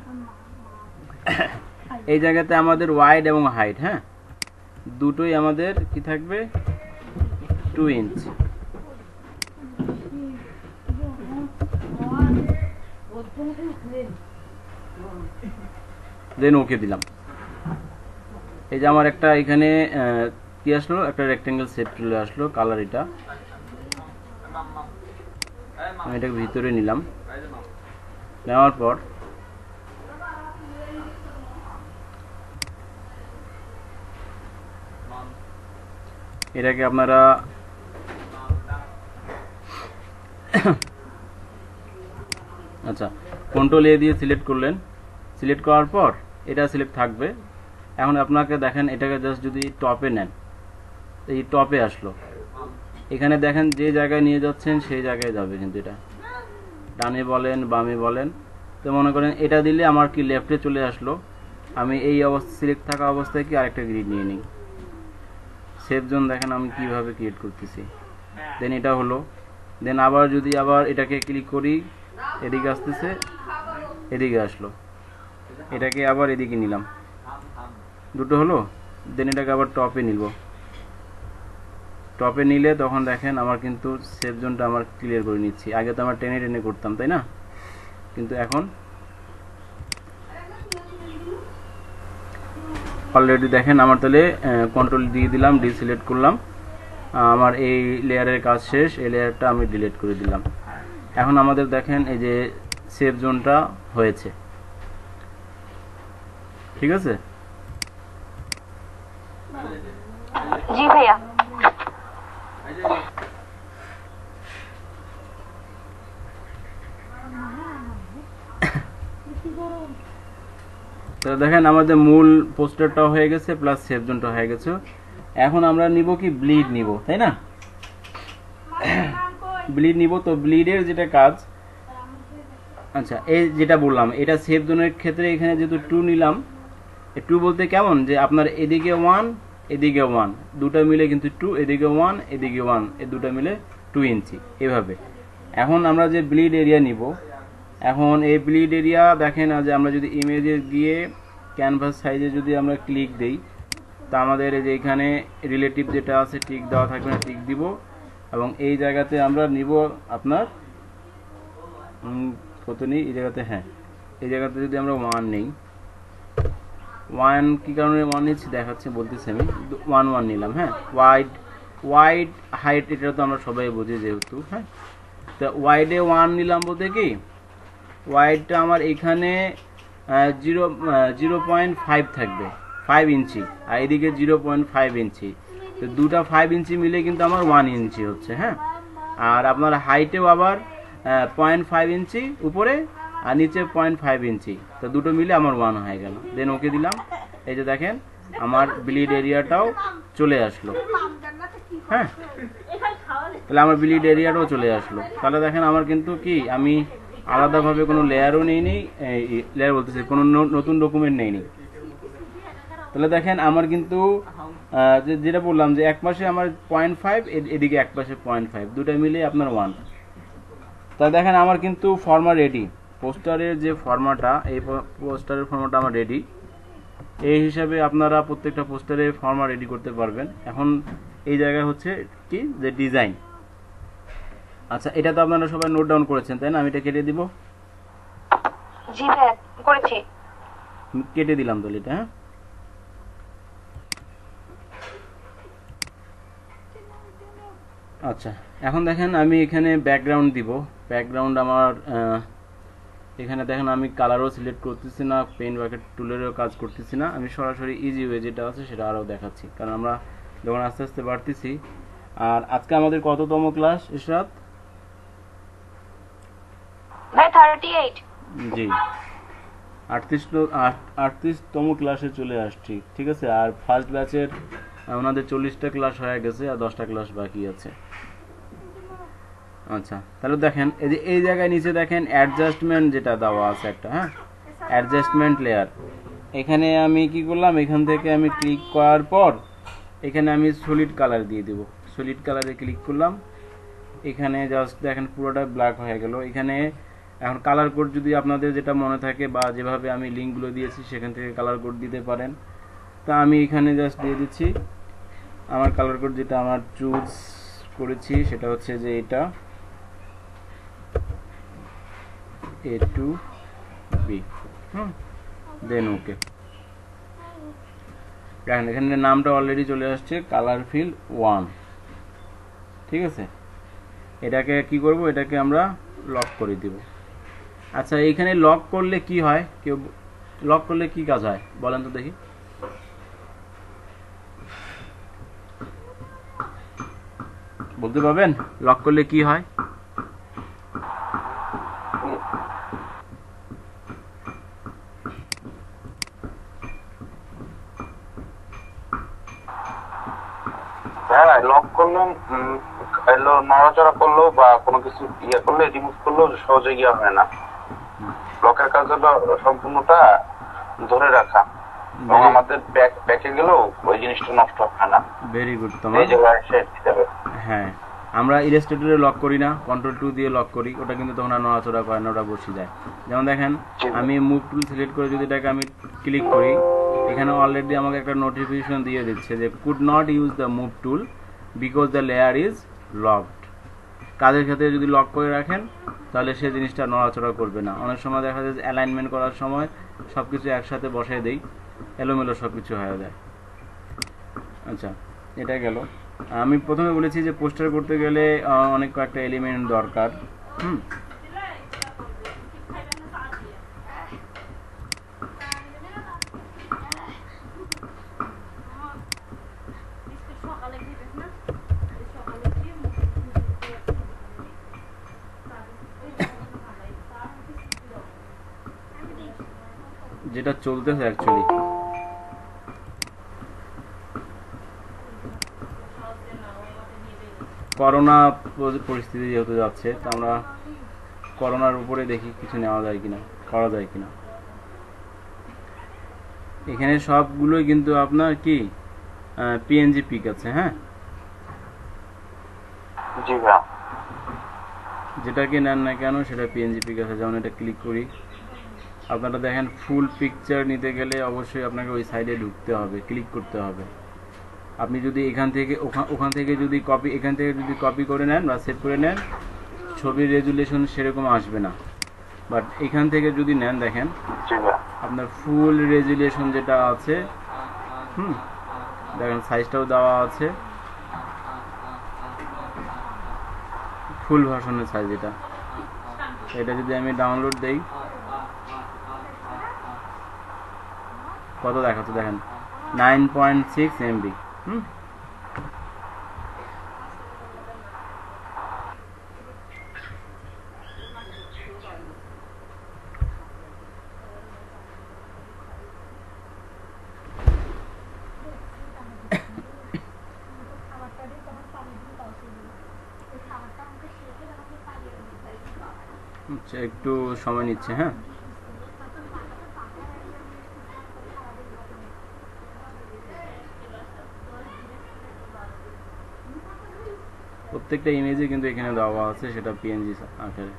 এই জায়গাতে আমাদের ওয়াইড এবং হাইট, হ্যাঁ দুটোই আমাদের কি থাকবে 2 ইঞ্চ। দেন ওকে দিলাম। এই যে আমার একটা এখানে কি আসলো, একটা রেক্টেঙ্গেল শেপ চলে আসলো, কালার এটা আমি এটাকে ভিতরে নিলাম। নেওয়ার পর এটাকে আপনারা আচ্ছা কন্ট্রোল এ দিয়ে সিলেক্ট করলেন, সিলেক্ট করার পর এটা সিলেক্ট থাকবে। এখন আপনাকে দেখেন এটাকে জাস্ট যদি টপে নেন, এই টপে আসলো, এখানে দেখেন যে জায়গায় নিয়ে যাচ্ছেন সেই জায়গায় যাবে, কিন্তু এটা ডানে বলেন বামে বলেন। তো মনে করেন এটা দিলে আমার কি লেফটে চলে আসলো, আমি এই অবস্থা সিলেক্ট থাকা অবস্থায় কি আরেকটা গ্রিড নিয়ে নিই। সেফ জোন দেখেন আমি কিভাবে ক্রিয়েট করতেছি। দেন এটা হলো, দেন আবার যদি আবার এটাকে ক্লিক করি, এদিকে আসতেছে, এদিকে আসলো, এটাকে আবার এদিকে নিলাম, দুটো হলো। দেন এটাকে আবার টপে নিব, টপে নিলে তখন দেখেন আমার কিন্তু সেফ জোনটা আমার ক্লিয়ার করে নিচ্ছি। আগে তো আমার টেনে টেনে করতাম তাই না, কিন্তু এখন অলরেডি দেখেন আমার তাহলে কন্ট্রোল দিয়ে দিলাম, সিলেক্ট করলাম, আমার এই লেয়ারের কাজ শেষ, এই লেয়ারটা আমি ডিলিট করে দিলাম। এখন আমাদের দেখেন এই যে সেফ জোনটা হয়েছে, ঠিক আছে। জি ভাইয়া। তো দেখেন আমাদের মূল পোস্টারটাও হয়ে গেছে প্লাস সেফ জোনটা হয়ে গেছে। এখন আমরা নিব কি ব্লিড নিব, তাই না? ব্লিড নিব। তো ব্লিডের যেটা কাজ, আচ্ছা এই যেটা বললাম এটা সেফ জোনের ক্ষেত্রে এখানে যেহেতু 2 নিলাম, 2 বলতে কেমন যে আপনার এদিকে 1 এদিকে 1 দুটো মিলে কিন্তু 2, এদিকে 1 এদিকে 1 এই দুটো মিলে 2 ইঞ্চি এভাবে। এখন আমরা যে ব্লিড এরিয়া নিব, এখন এই ব্লিড এরিয়া দেখেন যে আমরা যদি ইমেজে গিয়ে ক্যানভাস সাইজে যদি আমরা ক্লিক দেই, তা আমাদের এই যে এখানে রিলেটিভ যেটা আছে টিক দেওয়া থাকবে না, টিক দিব। এবং এই জায়গাতে আমরা নিব আপনার কত নেই এই জায়গাতে, হ্যাঁ এই জায়গাতে যদি আমরা 1 নেই, 1 কি কারণে 1 নিচ্ছি দেখাচ্ছি, বলতেছি আমি 1 নিলাম। হ্যাঁ ওয়াইড হাইট এটা তো আমরা সবাই বুঝি যেহেতু, হ্যাঁ তো ওয়াইডে 1 নিলাম বলতে কি ওয়াইডটা আমার এখানে 0.5 থাকবে, 5 ইঞ্চি, আর এদিকে 0.5 ইঞ্চি। তো দুটা 5 ইঞ্চি মিলে কিন্তু আমার 1 ইঞ্চি হচ্ছে। হ্যাঁ, আর আপনার হাইটেও আবার 0.5 ইঞ্চি উপরে আর নিচে 0.5 ইঞ্চি, তো দুটো মিলে আমার 1 হয়ে গেল। দেন ওকে দিলাম। এই যে দেখেন আমার ব্লিড এরিয়াটাও চলে আসলো। হ্যাঁ, তাহলে আমার ব্লিড এরিয়াটাও চলে আসলো। তাহলে দেখেন আমার কিন্তু কি, আমি আলাদাভাবে কোনো লেয়ারও নেইনি, লেয়ার বলতেছি কোনো নতুন ডকুমেন্ট নেইনি। তাহলে দেখেন আমার কিন্তু যেটা বললাম যে এক পাশে আমার 0.5, এদিকে এক পাশে 0.5, দুটা মিলে আপনার 1। তাহলে দেখেন আমার কিন্তু ফর্মা রেডি। পোস্টারের যে ফর্মাটা, এই পোস্টারের ফর্মাটা আমার রেডি। এই হিসাবে আপনারা প্রত্যেকটা পোস্টারে ফর্মা রেডি করতে পারবেন। এখন এই জায়গায় হচ্ছে কি যে ডিজাইন। আচ্ছা, এটা তো আপনারা সবাই নোট ডাউন করেছেন, তাই না? আমি এটা কেটে দিব। জি ভাই, করেছি। কেটে দিলাম তাহলে এটা। হ্যাঁ, আচ্ছা, এখন দেখেন আমি এখানে ব্যাকগ্রাউন্ড দিব। ব্যাকগ্রাউন্ড আমার এখানে দেখেন আমি কালারও সিলেক্ট করতেছি না, পেন বাকেট টুলেরও কাজ করতেছি না, আমি সরাসরি ইজি ওয়ে যেটা আছে সেটা আরও দেখাচ্ছি, কারণ আমরা যখন আস্তে আস্তে বাড়তেছি। আর আজকে আমাদের কততম ক্লাস ইশরাত? ভাই 38। জি, 38তম ক্লাসে চলে আসছি। ঠিক আছে, আর ফার্স্ট ব্যাচের ওনাদের 40টা ক্লাস হয়ে গেছে, আর 10টা ক্লাস বাকি আছে। আচ্ছা, তাহলে দেখেন এই যে এই জায়গায় নিচে দেখেন অ্যাডজাস্টমেন্ট যেটা দেওয়া আছে একটা। হ্যাঁ, অ্যাডজাস্টমেন্ট লেয়ার। এখানে আমি কি করলাম, এখান থেকে আমি ক্লিক করার পর এখানে আমি সলিড কালার দিয়ে দেব। সলিড কালারে ক্লিক করলাম, এখানে জাস্ট দেখেন পুরোটা ব্ল্যাক হয়ে গেল। এখানে এখন কালার কোড যদি আপনাদের যেটা মনে থাকে বা যেভাবে আমি লিঙ্কগুলো দিয়েছি সেখান থেকে কালার কোড দিতে পারেন। তা আমি এখানে জাস্ট দিয়ে দিচ্ছি আমার কালার কোড, যেটা আমার চুজ করেছি সেটা হচ্ছে যে এটা A2B। দেন ওকে। দেখেন এখানে নামটা অলরেডি চলে আসছে, কালার ফিল 1। ঠিক আছে, এটাকে কি করব, এটাকে আমরা লক করে দিব। আচ্ছা, এইখানে লক করলে কি হয়, কেউ লক করলে কি কাজ হয় বলেন তো দেখি? বলতে পারবেন লক করলে কি হয়? হ্যাঁ, লক করলেও নড়াচড়া করলেও বা কোনো কিছু ইয়ে করলে, রিমুভ করলেও সহজে ইয়ে হয় না। লকের কাজ হলো সম্পূর্ণটা ধরে রাখা, এবং আমাদের ব্যাকে গেলেও ওই জিনিসটা নষ্ট হয় না। Very good. এই জায়গায় সেট দিতে হবে। হ্যাঁ, আমরা ইলাস্ট্রেটরে লক করি না, কন্ট্রোল 2 দিয়ে লক করি, ওটা কিন্তু তখন আর নড়াচড়া করে না, ওটা বসে যায়। যেমন দেখেন আমি মুভ টুল সিলেক্ট করে যদি এটাকে আমি ক্লিক করি, এখানে অলরেডি আমাকে একটা নোটিফিকেশন দিয়ে দিচ্ছে যে could not use the move tool because the layer is locked. কাজের ক্ষেত্রে যদি লক করে রাখেন তাহলে সে জিনিসটা নড়াচড়া করবে না। অনেক সময় দেখা যায় যে অ্যালাইনমেন্ট করার সময় সব কিছু একসাথে বসাই দেই, এলোমেলো সব কিছু হয়ে যায়। আচ্ছা, এটা গেল। আমি প্রথমে বলেছি যে পোস্টার করতে গেলে অনেক কয়েকটা এলিমেন্ট দরকার। যেটা চলতেছে অ্যাকচুয়ালি, করোনা পরিস্থিতি যেহেতু যাচ্ছে, তো আমরা করোনার উপরে দেখি কিছু নেওয়া যায় কিনা, করা যায় কিনা। এখানে সবগুলোই কিন্তু আপনার কি পিএনজি পিক আছে। হ্যাঁ, যেটাকে নেন না কেন সেটা পিএনজি পিক আছে। যেমন এটা ক্লিক করি, আপনারা দেখেন ফুল পিকচার নিতে গেলে অবশ্যই আপনাকে ওই সাইডে ঢুকতে হবে, ক্লিক করতে হবে। আপনি যদি এখান থেকে যদি কপি করে নেন বা সেভ করে নেন, ছবির রেজুলেশন সেরকম আসবে না। বাট এখান থেকে যদি নেন, দেখেন আপনার ফুল রেজুলেশন যেটা আছে, দেখেন সাইজটাও দেওয়া আছে, ফুল ভার্সনের সাইজ এটা। এটা যদি আমি ডাউনলোড দেই, কত দেখাচ্ছে দেখেন 9.6 MB। আচ্ছা একটু সময় নিচ্ছে। হ্যাঁ প্রত্যেকটা ইমেজে কিন্তু এখানে দেওয়া আছে সেটা পিএনজি আকারে।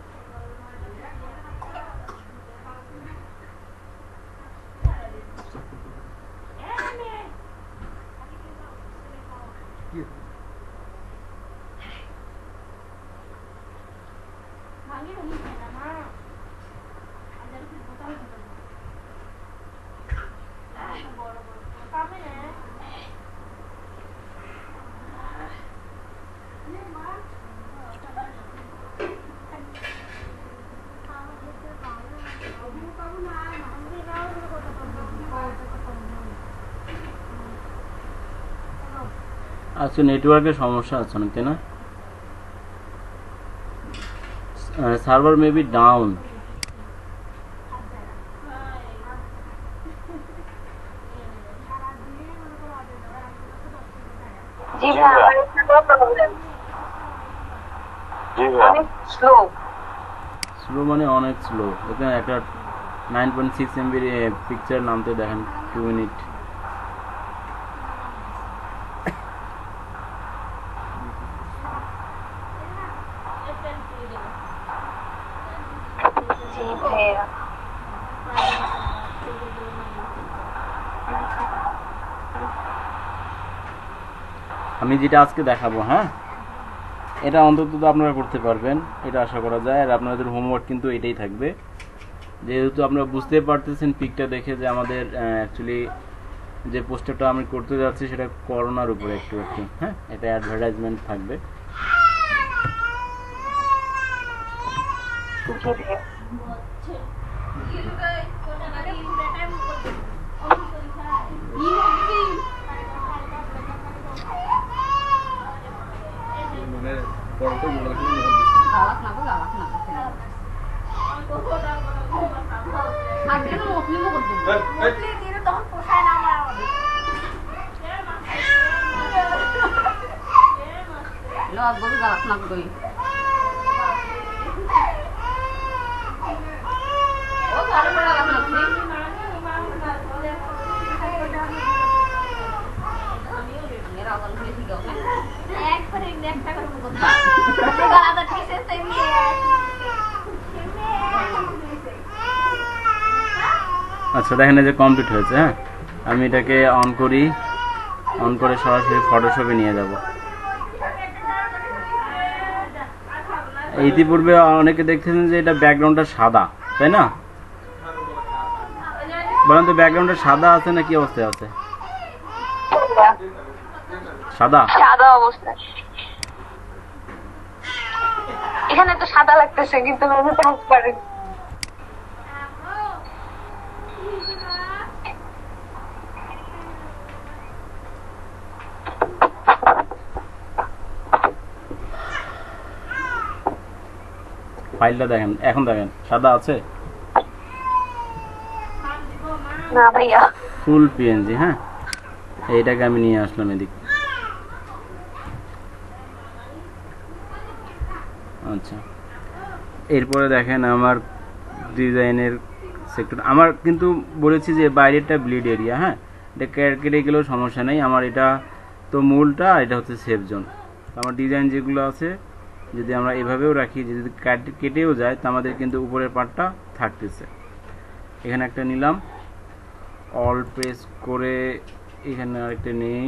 আচ্ছা নেটওয়ার্কের সমস্যা আছে না তাই না? Server may be down. জি ভাই অনেক স্লো। স্লো মানে অনেক স্লো। এখানে একটা 9.6 MB পিকচার নামতে দেখেন 2 মিনিট। আমি যেটা আজকে দেখাবো, হ্যাঁ এটা অন্তত আপনারা করতে পারবেন, এটা আশা করা যায়। আর আপনাদের হোমওয়ার্ক কিন্তু এটাই থাকবে, যেহেতু আপনারা বুঝতে পারতেছেন পিকটা দেখে যে আমাদের অ্যাকচুয়ালি যে পোস্টারটা আমি করতে যাচ্ছি সেটা করোনার উপরে একটু একটু, হ্যাঁ এটা অ্যাডভার্টাইজমেন্ট থাকবে। আচ্ছা দেখেন এই যে কমপ্লিট হয়েছে। হ্যাঁ আমি এটাকে অন করি, অন করে সরাসরি ফটোশপে নিয়ে যাব। ইতিপূর্বে অনেকে দেখতেছেন যে এটা ব্যাকগ্রাউন্ডটা সাদা, তাই না? বলেন তো ব্যাকগ্রাউন্ডটা সাদা আছে না কি অবস্থায় আছে? সাদা সাদা অবস্থায়। এখানে তো সাদা লাগতেছে কিন্তু ট্রান্সপারেন্ট। ফাইলটা দেখেন, এখন দেখেন সাদা আছে না ভাইয়া, ফুল পিএনজি। হ্যাঁ এইটাকে আমি নিয়ে আসলাম এদিক। আচ্ছা এরপরে দেখেন আমার ডিজাইনের সেক্টর, আমার কিন্তু বলেছি যে বাইরেরটা ব্লিড এরিয়া। হ্যাঁ এটা কেটে গেলেও সমস্যা নেই, আমার এটা তো মূলটা, এটা হচ্ছে সেফ জোন। আমার ডিজাইন যেগুলো আছে যদি আমরা এভাবেও রাখি, যদি কেটেও যায় তা আমাদের কিন্তু উপরের পার্টটা থাকতেছে। এখানে একটা নিলাম, অল প্রেস করে এখানে আরেকটা নেই,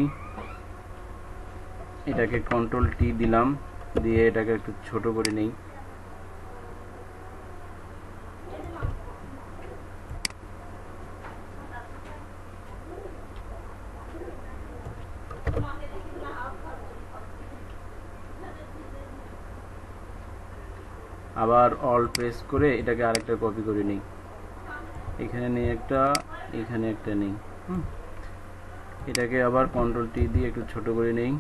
এটাকে কন্ট্রোল টি দিলাম, দিয়ে এটাকে একটু ছোট করে নেই। আবার অল প্রেস করে এটাকে আরেকটা কপি করে নেই, এখানে নেই একটা, এখানে একটা নেই। এটাকে আবার কন্ট্রোল টি দিয়ে একটু ছোট করে নেই।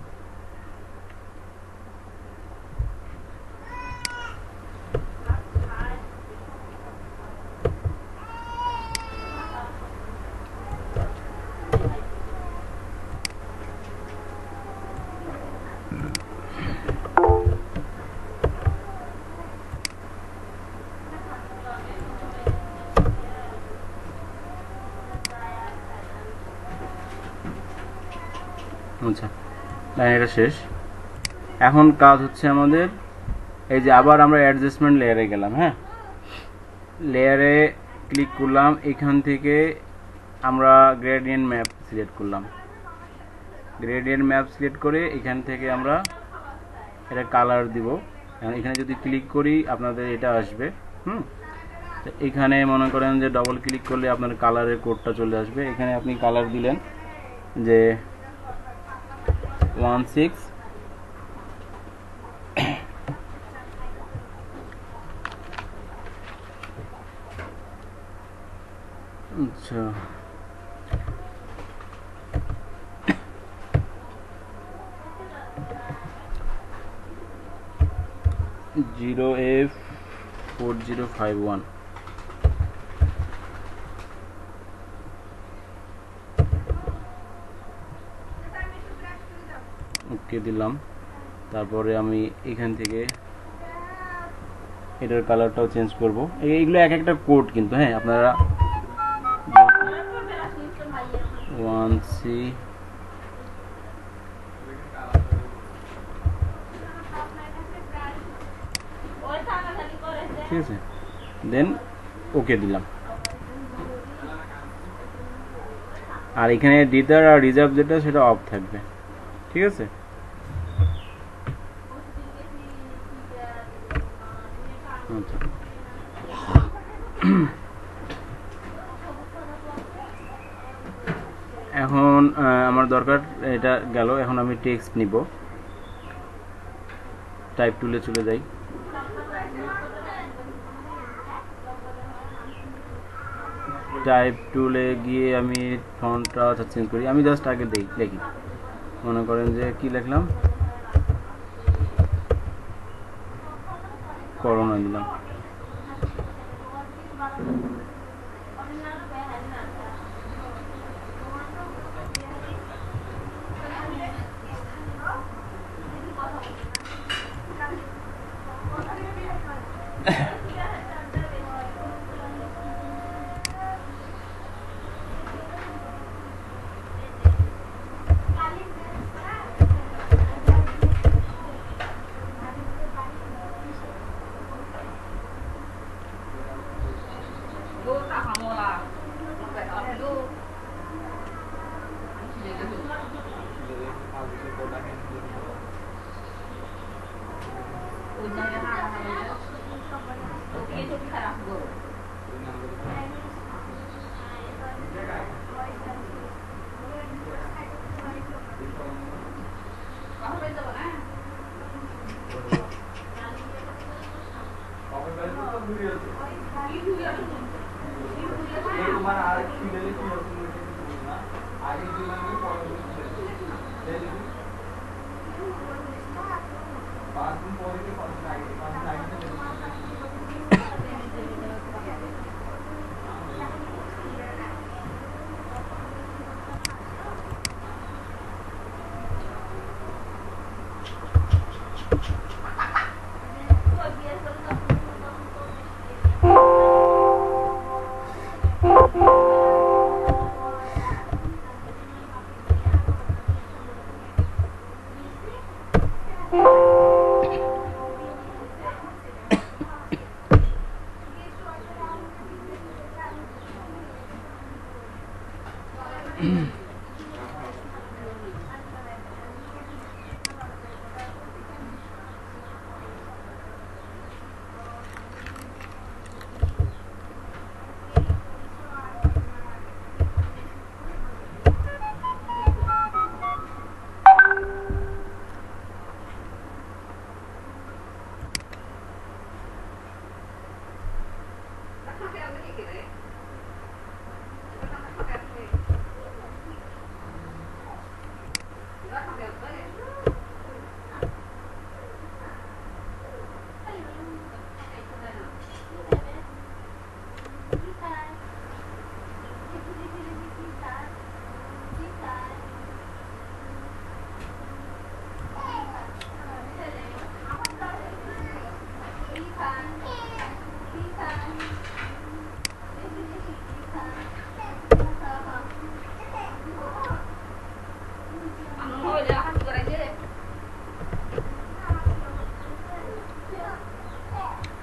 আচ্ছা, এটা শেষ। এখন কাজ হচ্ছে আমাদের এই যে আবার আমরা অ্যাডজাস্টমেন্ট লেয়ারে গেলাম। হ্যাঁ, লেয়ারে ক্লিক করলাম, এখান থেকে আমরা গ্রেডিয়েন্ট ম্যাপ সিলেক্ট করলাম। গ্রেডিয়েন্ট ম্যাপ সিলেক্ট করে এখান থেকে আমরা এটা কালার দিব। এখানে যদি ক্লিক করি আপনাদের এটা আসবে। এখানে মনে করেন যে ডবল ক্লিক করলে আপনার কালারের কোডটা চলে আসবে। এখানে আপনি কালার দিলেন যে 16 আচ্ছা, 0F4051 ওকে দিলাম। তারপরে আমি এখান থেকে এটার কালারটাও চেঞ্জ করব। এইগুলো এক একটা কোড কিন্তু, হ্যাঁ, আপনারা 1C ঠিক আছে, দেন ওকে দিলাম। আর এখানে ডিটার আর রিজার্ভ যেটা সেটা অফ থাকবে। ঠিক আছে, আচ্ছা। এখন আমার দরকার এটা গেল। এখন আমি টেক্সট নিব, টাইপ টুলে চলে যাই। টাইপ টুলে গিয়ে আমি ফন্টটা চেঞ্জ করি। আমি জাস্ট আগে দেখি, মনে করেন যে কি লিখলাম, করোনা দিলাম।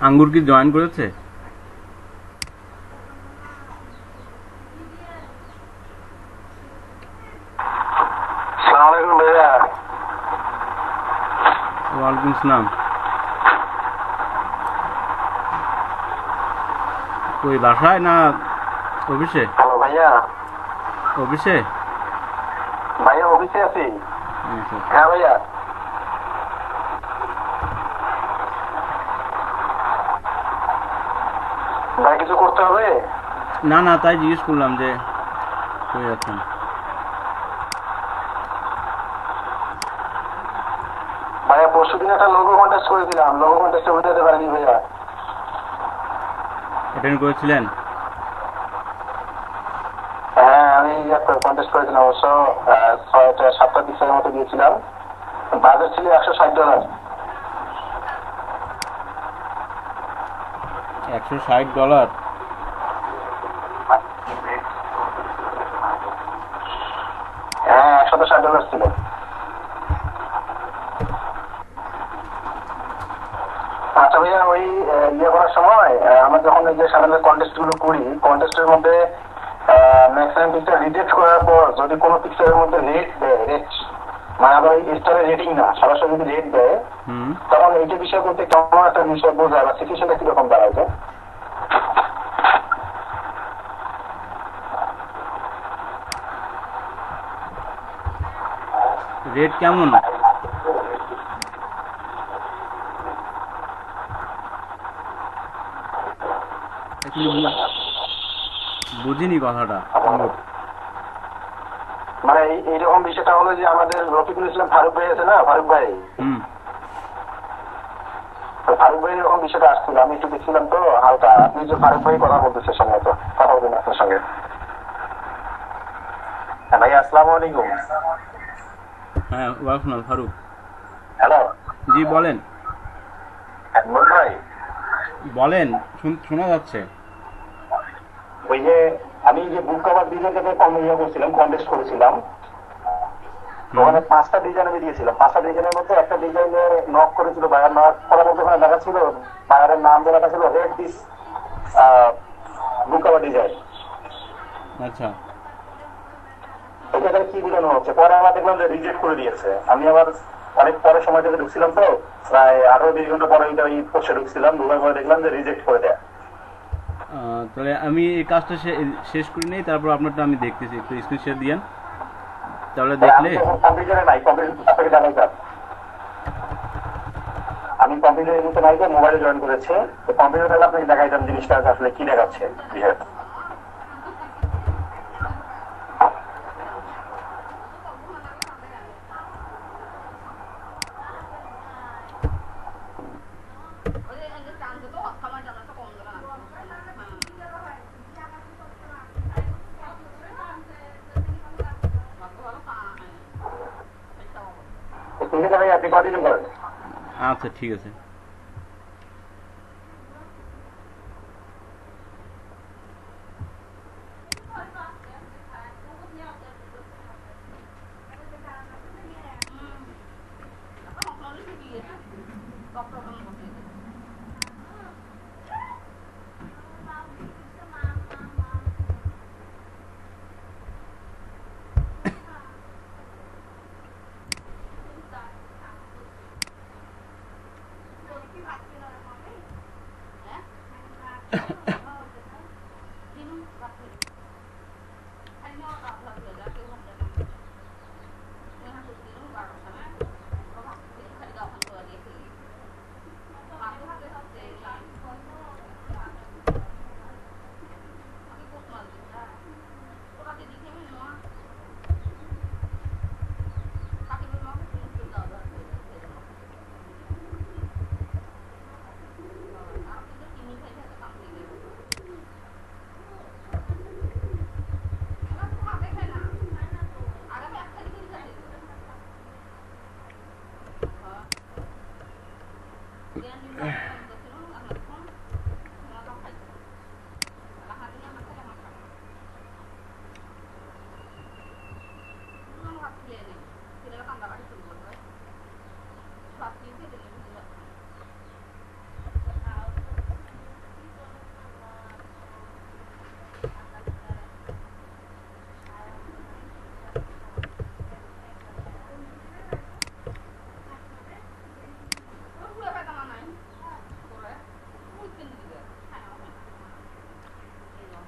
আঙ্গুর কি জয়েন করেছে? আসসালামু আলাইকুম ভাইয়া। ওয়ালাইকুম আসসালাম। কই বাসায় না অফিসে? হ্যালো ভাইয়া। অফিসে? ভাইয়া অফিসে আছি। আচ্ছা। হ্যাঁ ভাইয়া। ভাই কিছু করতে হবে? না না, তাই জিজ্ঞেস করলাম যে কই আছেন। ভাইয়া পরশুদিন একটা লোগো কন্টেস্ট করেছিলাম, লোগো কন্টেস্টে বোঝাতে পারিনি ভাইয়া। অ্যাটেন্ড করেছিলেন? হ্যাঁ আমি কন্টেস্ট করেছিলাম, অবশ্য 7টা পিক্সেলের মতো দিয়েছিলাম। বাজেট ছিল $160। $160? হ্যাঁ $160 ছিল। আচ্ছা ভাইয়া, ওই ইয়ে করার সময় আমরা যখন এই যে সাধারণত কন্টেস্ট গুলো করি, কন্টেস্টের মধ্যে ম্যাক্সিমাম পিকচার রিজেক্ট করার পর যদি কোনো পিকচারের মধ্যে রেট দেয়, রেট মানে আবার এই স্টারের রেটিং না, সরাসরি যদি রেট দেয়, তখন এইটা বিষয় করতে কেমন একটা বিষয় বোঝায় বা সিচুয়েশনটা কিরকম দাঁড়ায় যায়? রেট কেমন? বুঝিনি কথাটা। মানে এইরকম বিষয়টা হলো যে আমাদের রফিকুল ইসলাম ফারুক ভাই আছে না, ফারুক ভাই, ফারুক ভাই এরকম বিষয়টা আসছিল, আমি একটু দেখছিলাম তো হালকা। আপনি যে ফারুক ভাই কথা বলতেছে সঙ্গে, তো কথা বলবেন আপনার সঙ্গে। ভাই আসসালামু আলাইকুম। হ্যাঁ ওয়ালাইকুম আসসালাম ফারুক। হ্যালো। জি বলেন। ভাই বলেন, শোনা যাচ্ছে। ওই যে আমি যে বুক কভার ডিজাইনটাকে কমিয়ে করছিলাম, কন্টেস্ট করেছিলাম, ওখানে 5টা ডিজাইন আমি দিয়েছিলাম। 5টা ডিজাইনের মধ্যে একটা ডিজাইনে নক করেছিল, বায়ার নক করার মধ্যে ওখানে লেখা ছিল, বায়ারের নাম লেখা ছিল red this book cover design. আচ্ছা, এটা কি বোঝানো হচ্ছে? পরে আবার দেখলাম যে রিজেক্ট করে দিয়েছে। আমি আবার অনেক পরে সময় থেকে ঢুকছিলাম, তো প্রায় 18-20 ঘন্টা পরে এই পোস্টে ঢুকছিলাম, ঢুকার পরে দেখলাম যে রিজেক্ট করে দেয়। তাহলে আমি এই কাজটা শেষ করি নেই, তারপর আপনারটা আমি দেখতেছি, একটু স্ক্রিনশট দিয়েন, তাহলে দেখলে। কম্পিউটারে নাই, কম্পিউটার জানাই স্যার, আমি কম্পিউটারের মতো নাই, মোবাইলে জয়েন করেছে। তো কম্পিউটারে আপনাকে দেখাইতাম জিনিসটা আসলে কি দেখাচ্ছে বিষয়টা। আপনি কন্টিনিউ করেন। আচ্ছা ঠিক আছে।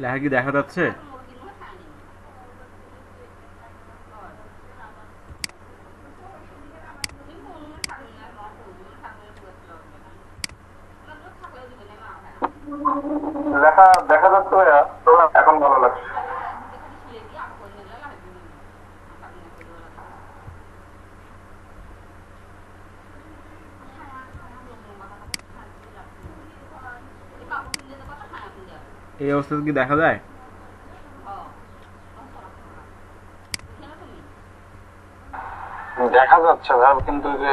লেখা কি দেখা যাচ্ছে? লেখা দেখা যাচ্ছে ভাইয়া, এখন ভালো লাগছে। এই অবস্থা কি দেখা যায়? দেখা যাচ্ছে ভাই, কিন্তু যে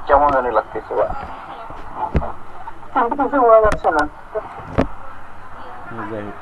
কেমন জানি লাগতেছে বা কিছু বোঝা যাচ্ছে না। যাই হোক।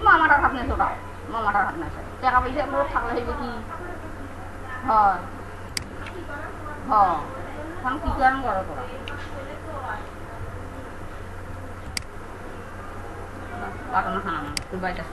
মামাটার হাত নেই তোরা, মামাটার হাত নেই টাকা পয়সা এগুলো থাকলে হইবে কি হয় এখন কি কারণ করো তোরা পাঠানো খানা তুই বাইটা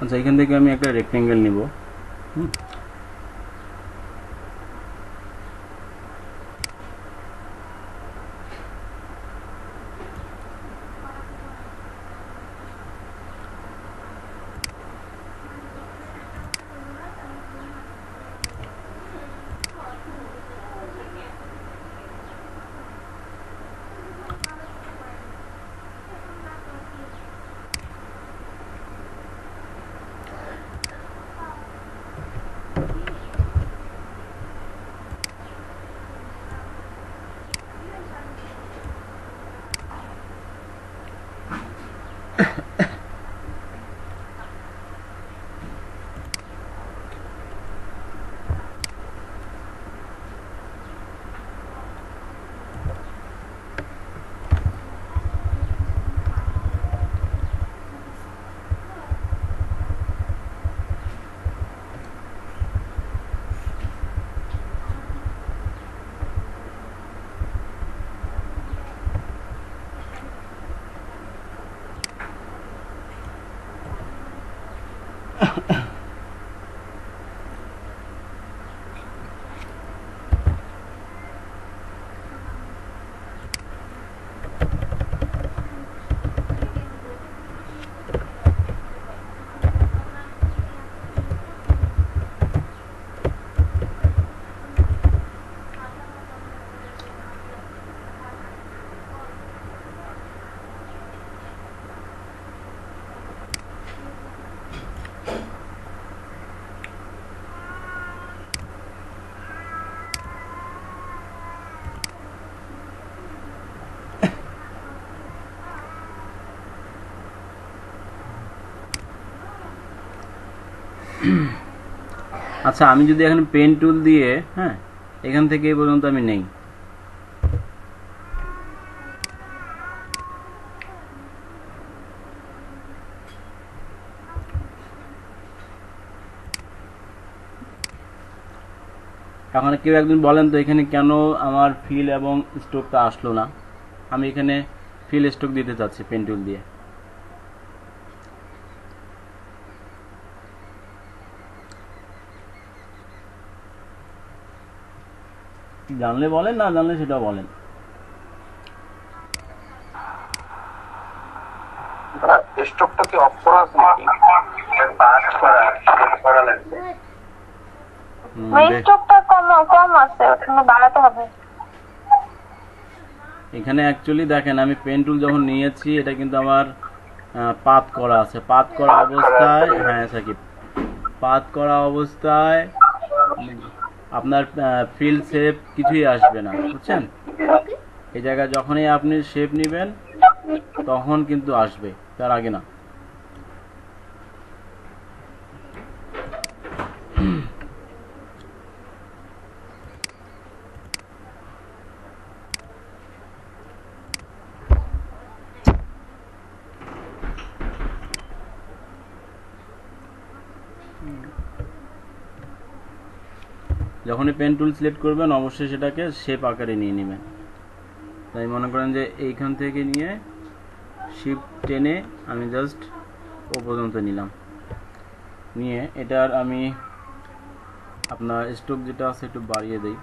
আচ্ছা এখান থেকে আমি একটা রেক্টেঙ্গেল নিব আচ্ছা, আমি যদি এখানে পেন টুল দিয়ে হ্যাঁ এখান থেকে এই পর্যন্ত আমি নেই, এখন কেউ একজন বলেন তো এখানে কেন আমার ফিল এবং স্ট্রোকটা আসলো না? আমি এখানে ফিল স্ট্রোক দিতে চাচ্ছি পেন টুল দিয়ে। জানলে বলেন, না জানলে সেটাও বলেন। স্টকটা কি অফ করা আছে নাকি? পাস করা লাগবে। স্টকটা কম আছে, ওটা বাড়াতে হবে। এখানে অ্যাকচুয়ালি দেখেন আমি পেন টুল যখন নিয়েছি এটা কিন্তু আমার পাত করা আছে। পাত করা অবস্থায়, হ্যাঁ সাকিব, পাত করা অবস্থায় আপনার ফিল শেপ কিছুই আসবে না, বুঝছেন? এই জায়গায় যখনই আপনি শেপ নেবেন তখন কিন্তু আসবে, তার আগে না। যখনই পেন টুল সিলেক্ট করবেন অবশ্যই সেটাকে শেপ আকারে নিয়ে নেবেন। তাই মনে করেন যে এইখান থেকে নিয়ে শিফট টেনে আমি জাস্ট ও পর্যন্ত নিলাম, নিয়ে এটার আমি আপনার স্ট্রোক যেটা আছে একটু বাড়িয়ে দেই।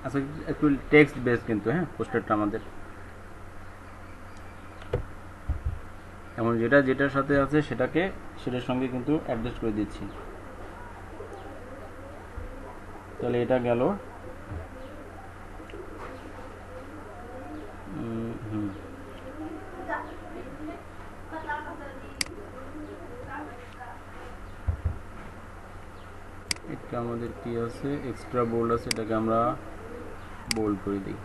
আচ্ছা, একটু টেক্সট বেস কিন্তু, হ্যাঁ পোস্টারটা আমাদের এমন যেটার সাথে আছে সেটার সঙ্গে কিন্তু অ্যাডজাস্ট করে দিচ্ছি। তাহলে এটা গেল। এটা আমাদের কি আছে, এক্সট্রা বোল্ড আছে, এটাকে আমরা বোল্ড করে দিই।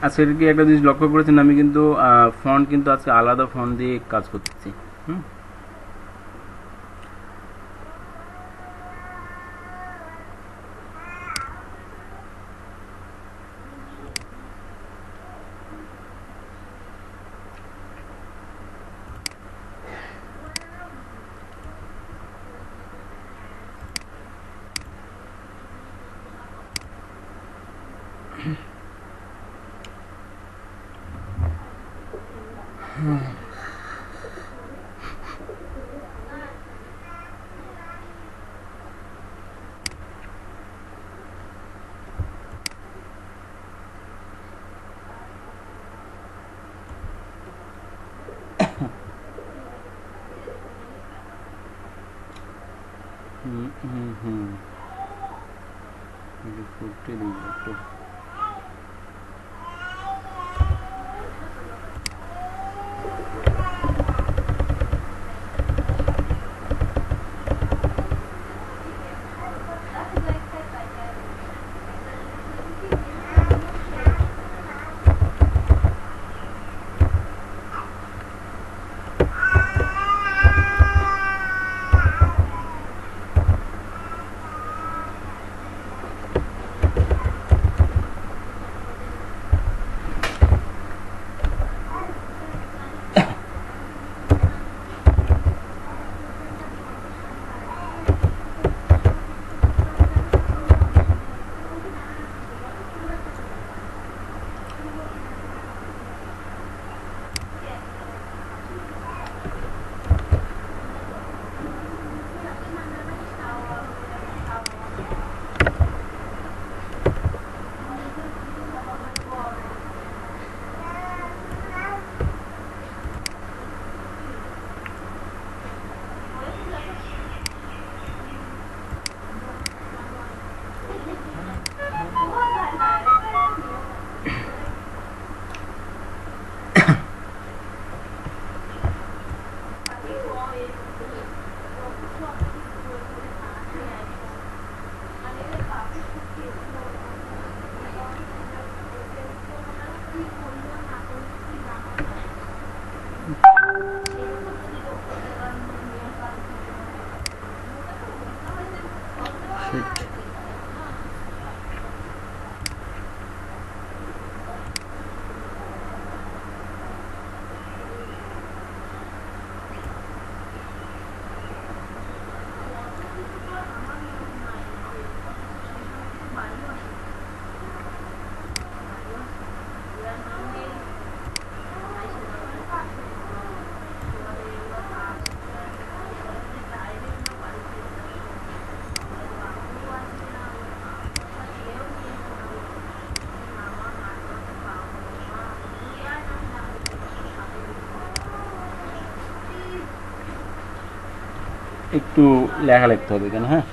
আজকে কি একটা জিনিস লক্ষ্য করেছেন, আমি কিন্তু ফন্ট কিন্তু আজকে আলাদা ফন্ট দিয়ে কাজ করতেছি। একটু লেখা লিখতে হবে কেন? হ্যাঁ,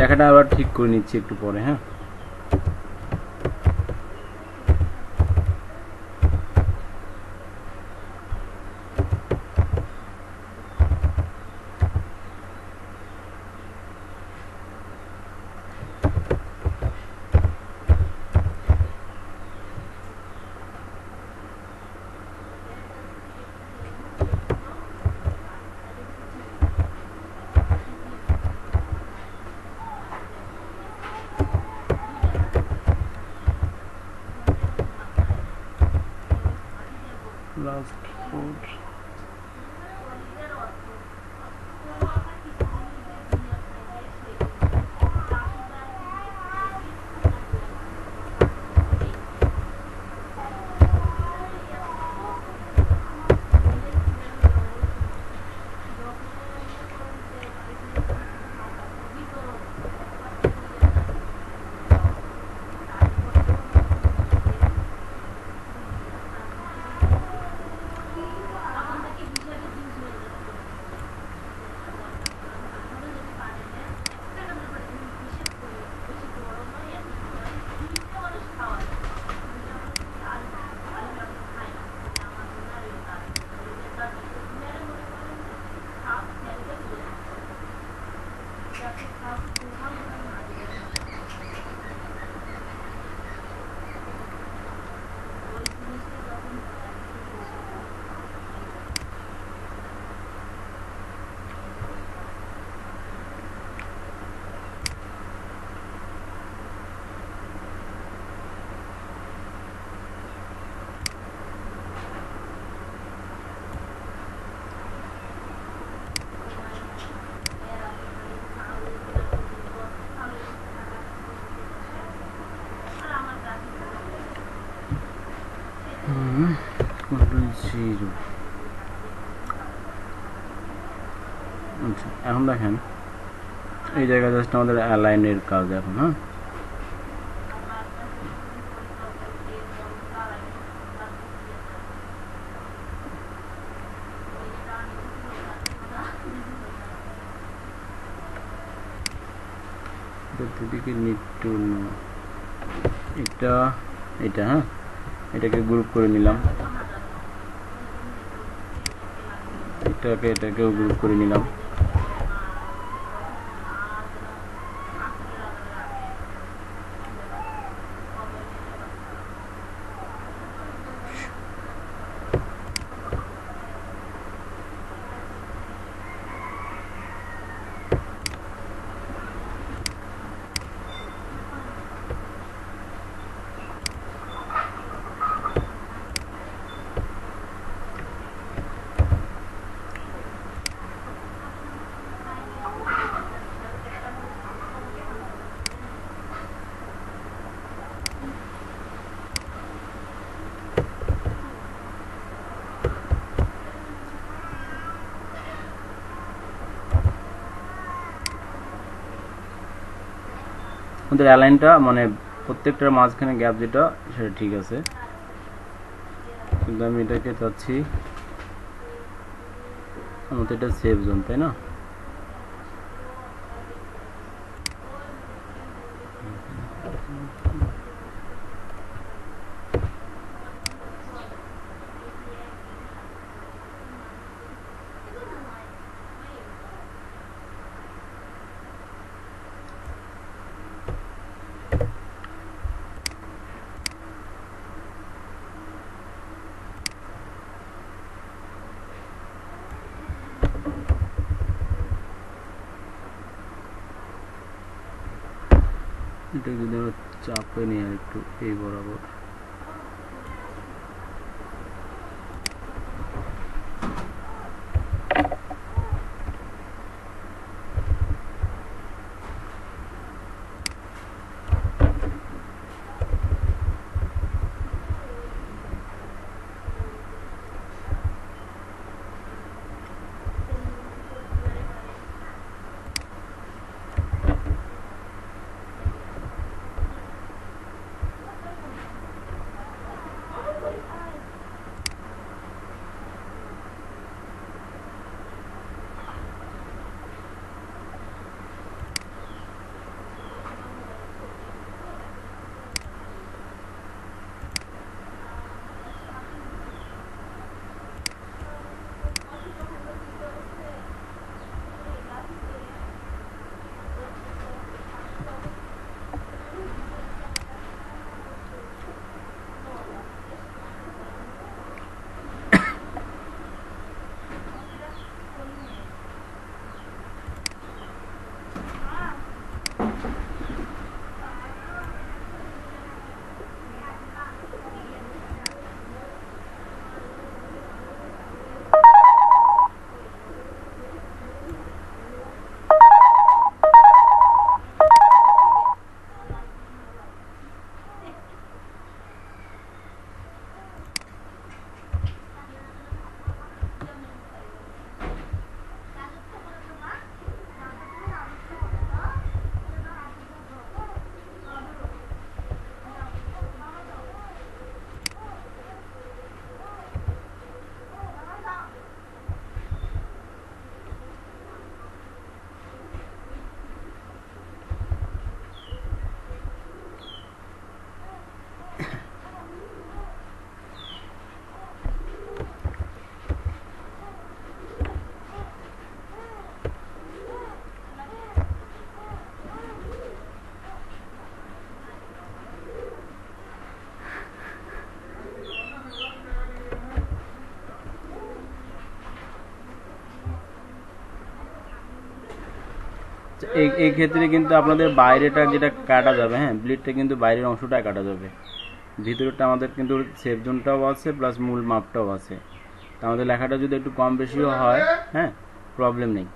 লেখাটা আবার ঠিক করে নিচ্ছি একটু পরে। হ্যাঁ, লাস্ট ফুড আচ্ছা, এখন দেখেন এই জায়গায় জাস্ট আমাদের অ্যালাইনের কাজ এখন। হ্যাঁ, দিকে নিট্টু এটা এটা হ্যাঁ, এটাকে গ্রুপ করে নিলাম, এটাকেও গ্রুপ করে নিলাম। আমাদের অ্যালাইনটা মানে প্রত্যেকটার মাঝখানে গ্যাপ যেটা সেটা ঠিক আছে, কিন্তু আমি এটাকে চাচ্ছি আমাদের এটা সেভ জোন, তাই না? এটা যদি আমরা চাপে নিই আর একটু এই বরাবর, আচ্ছা, এই ক্ষেত্রে কিন্তু আপনাদের বাইরেটা যেটা কাটা যাবে, হ্যাঁ, ব্লিডটা কিন্তু বাইরের অংশটা কাটা যাবে, ভিতরটা আমাদের কিন্তু সেফ জোনটাও আছে প্লাস মূল মাপটাও আছে। তা আমাদের লেখাটা যদি একটু কম বেশিও হয়, হ্যাঁ, প্রবলেম নেই।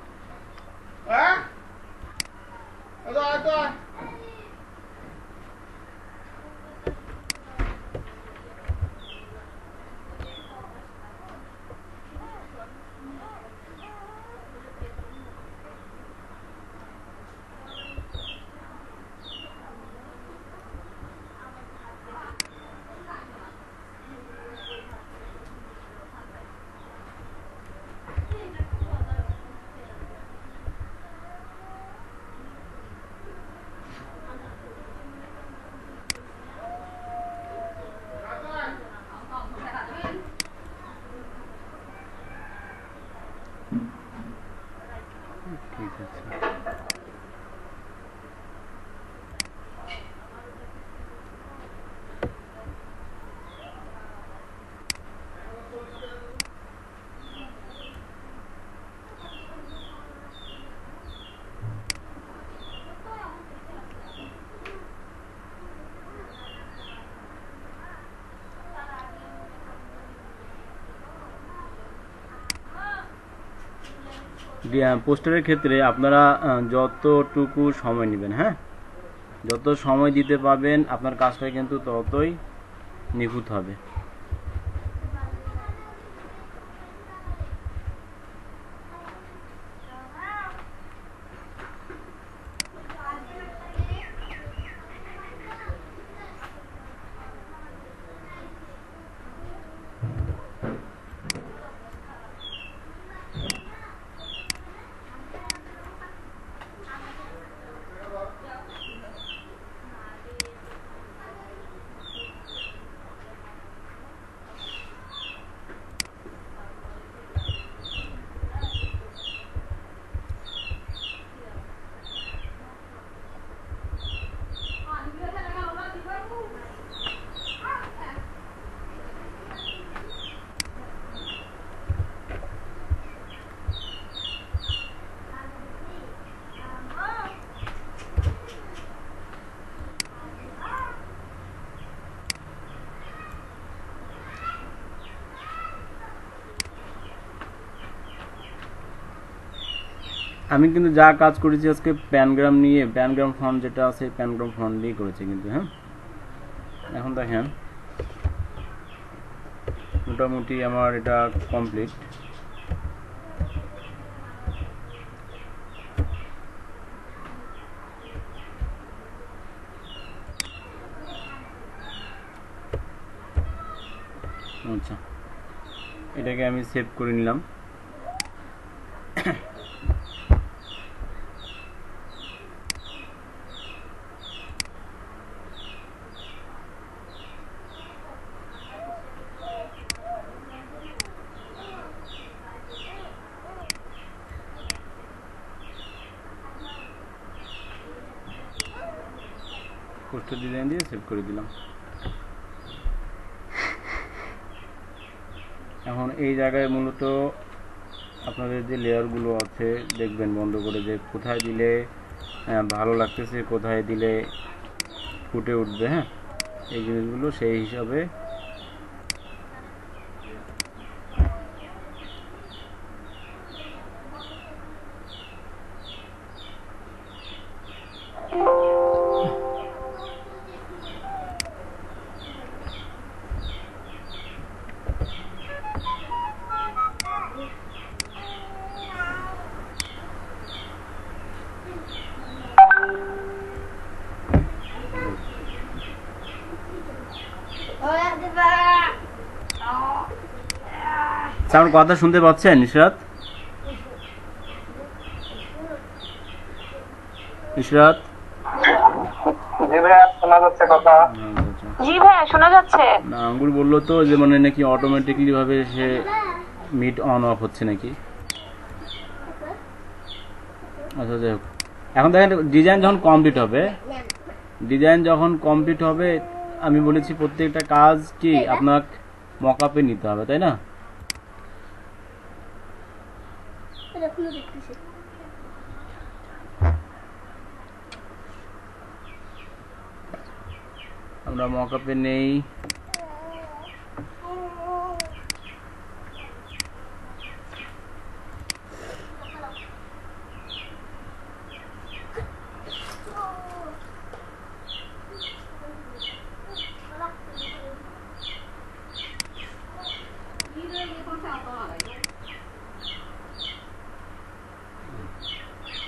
ঠিক আছে। পোস্টারের ক্ষেত্রে আপনারা যতটুকু সময় নেবেন, হ্যাঁ, যত সময় দিতে পারবেন আপনার কাজটা কিন্তু ততই নিখুঁত হবে। আমি কিন্তু যা কাজ করেছি আজকে প্যানগ্রাম নিয়ে, প্যানগ্রাম ফন্ট যেটা আছে প্যানগ্রাম ফন্ট দিয়ে করেছি কিন্তু, হ্যাঁ। এখন দেখেন মোটামুটি আমার এটা কমপ্লিট। আচ্ছা, এটাকে আমি সেভ করে নিলাম। পোস্টার ডিজাইন দিয়ে সেভ করে দিলাম। এখন এই জায়গায় মূলত আপনাদের যে লেয়ারগুলো আছে দেখবেন বন্ধ করে, যে কোথায় দিলে ভালো লাগতেছে, কোথায় দিলে ফুটে উঠবে, হ্যাঁ, এই জিনিসগুলো সেই হিসাবে আমার কথা শুনতে পাচ্ছেন ইশরাত? ইশরাত, জি ভাইয়া শোনা যাচ্ছে কথা? জি ভাইয়া শোনা যাচ্ছে। না, আঙ্গুর বললো তো যে মানে নাকি অটোমেটিকলি ভাবে সে মিট অন অফ হচ্ছে নাকি। আচ্ছা যাই হোক, এখন দেখেন ডিজাইন যখন কমপ্লিট হবে আমি বলেছি প্রত্যেকটা কাজ কি আপনার মকআপে নিতে হবে, তাই না? আমরা মকআপে নেই।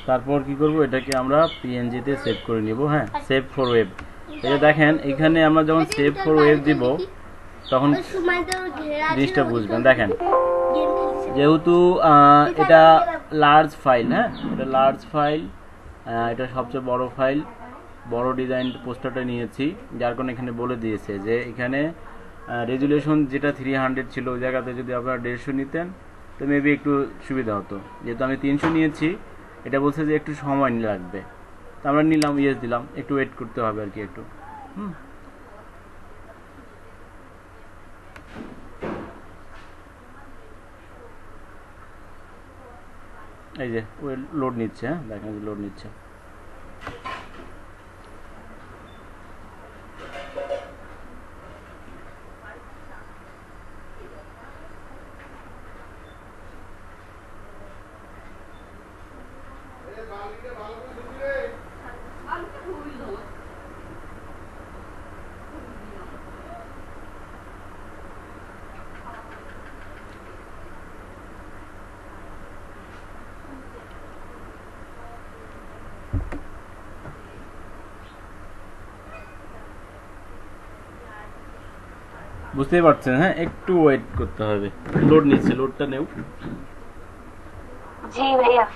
তারপর কি করব, এটাকে আমরা পিএনজি তে সেভ করে নিব। হ্যাঁ, সেভ ফর ওয়েব। এই যে দেখেন এখানে আমরা যখন সেভ ফর ওয়েব দিব তখন জিনিসটা বুঝবেন। দেখেন যেহেতু এটা লার্জ ফাইল, হ্যাঁ এটা লার্জ ফাইল, এটা সবচেয়ে বড় ফাইল, বড় ডিজাইন পোস্টারটা নিয়েছি, যার কারণে এখানে বলে দিয়েছে যে এখানে রেজুলেশন যেটা 300 ছিল ওই জায়গাতে যদি আপনারা 150 নিতেন তো মেবি একটু সুবিধা হতো। যেহেতু আমি 300 নিয়েছি, এটা বলছে যে একটু সময় লাগবে, তো আমরা নিলাম, ইয়েস দিলাম, একটু ওয়েট করতে হবে আর কি একটু। এই যে ওই লোড নিচ্ছে, হ্যাঁ দেখেন লোড নিচ্ছে। বুঝতেই পারছেন, হ্যাঁ একটু ওয়েট করতে হবে, লোড নিচ্ছে, লোডটা নেও। জি ভাইয়া।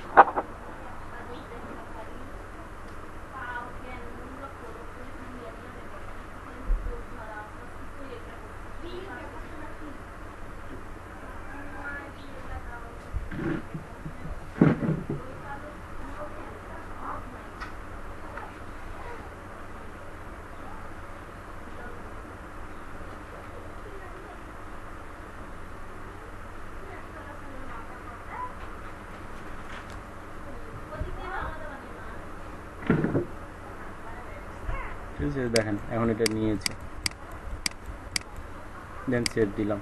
ঠিক আছে, দেখেন এখন এটা নিয়েছে, দেন সেভ দিলাম।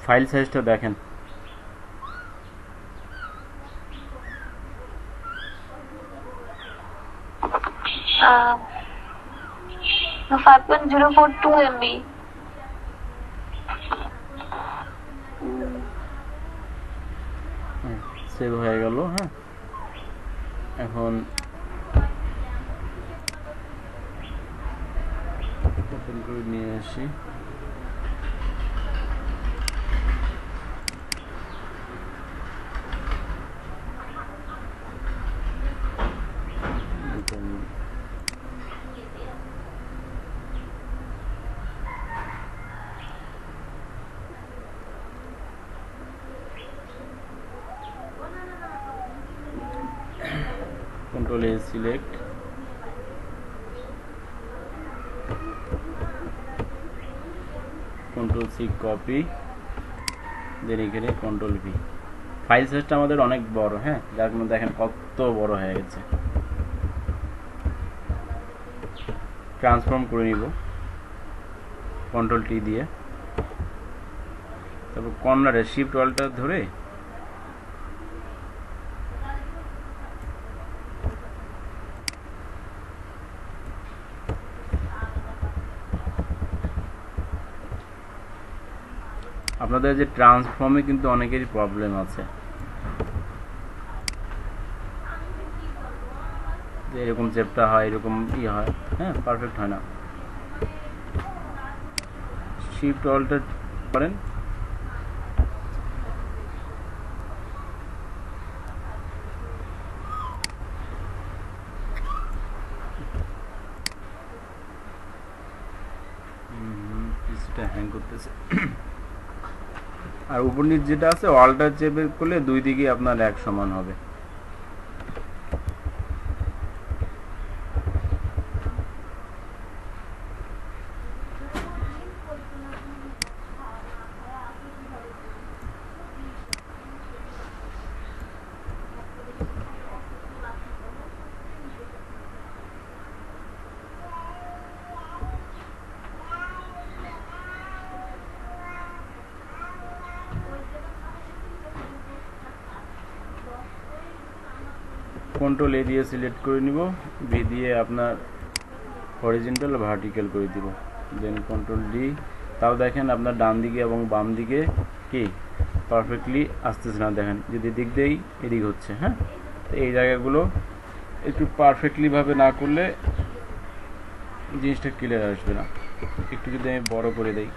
ফাইল সাইজটা দেখেন, uh, 5.042 MB। সেভ হয়ে গেল। হ্যাঁ এখন ওপেন করে নিয়ে আসি। Control A select, Control C copy, দেন এখানে Control V। ফাইল সাইজটা আমাদের অনেক বড়, হ্যাঁ যার কারণে দেখেন কত বড় হয়ে গেছে। ট্রান্সফর্ম করে নিব Control T দিয়ে, তারপর কর্নারে শিফট অল্টার ধরে আপনাদের যে ট্রান্সফর্মে কিন্তু অনেকেরই প্রবলেম আছে, যে এরকম চেপটা হয়, এরকম হয়, হ্যাঁ পারফেক্ট হয় না। শিফট অল্টার করেন, হ্যাং করতেছে। আর উপর নিচ যেটা আছে অল্টার চেপে করলে দুই দিকে আপনার এক সমান হবে। কন্ট্রোল এ দিয়ে সিলেক্ট করে নিব, ভি দিয়ে আপনার হরিজন্টাল ভার্টিক্যাল করে দিব, দেন কন্ট্রোল ডি। তাও দেখেন আপনার ডান দিকে এবং বাম দিকে কি পারফেক্টলি আসতেছে না, দেখেন যদি দিক দিয়েই এদিক হচ্ছে। হ্যাঁ, তো এই জায়গাগুলো একটু পারফেক্টলি ভাবে না করলে জিনিসটা ক্লিয়ার আসবে না। একটু যদি আমি বড় করে দেই,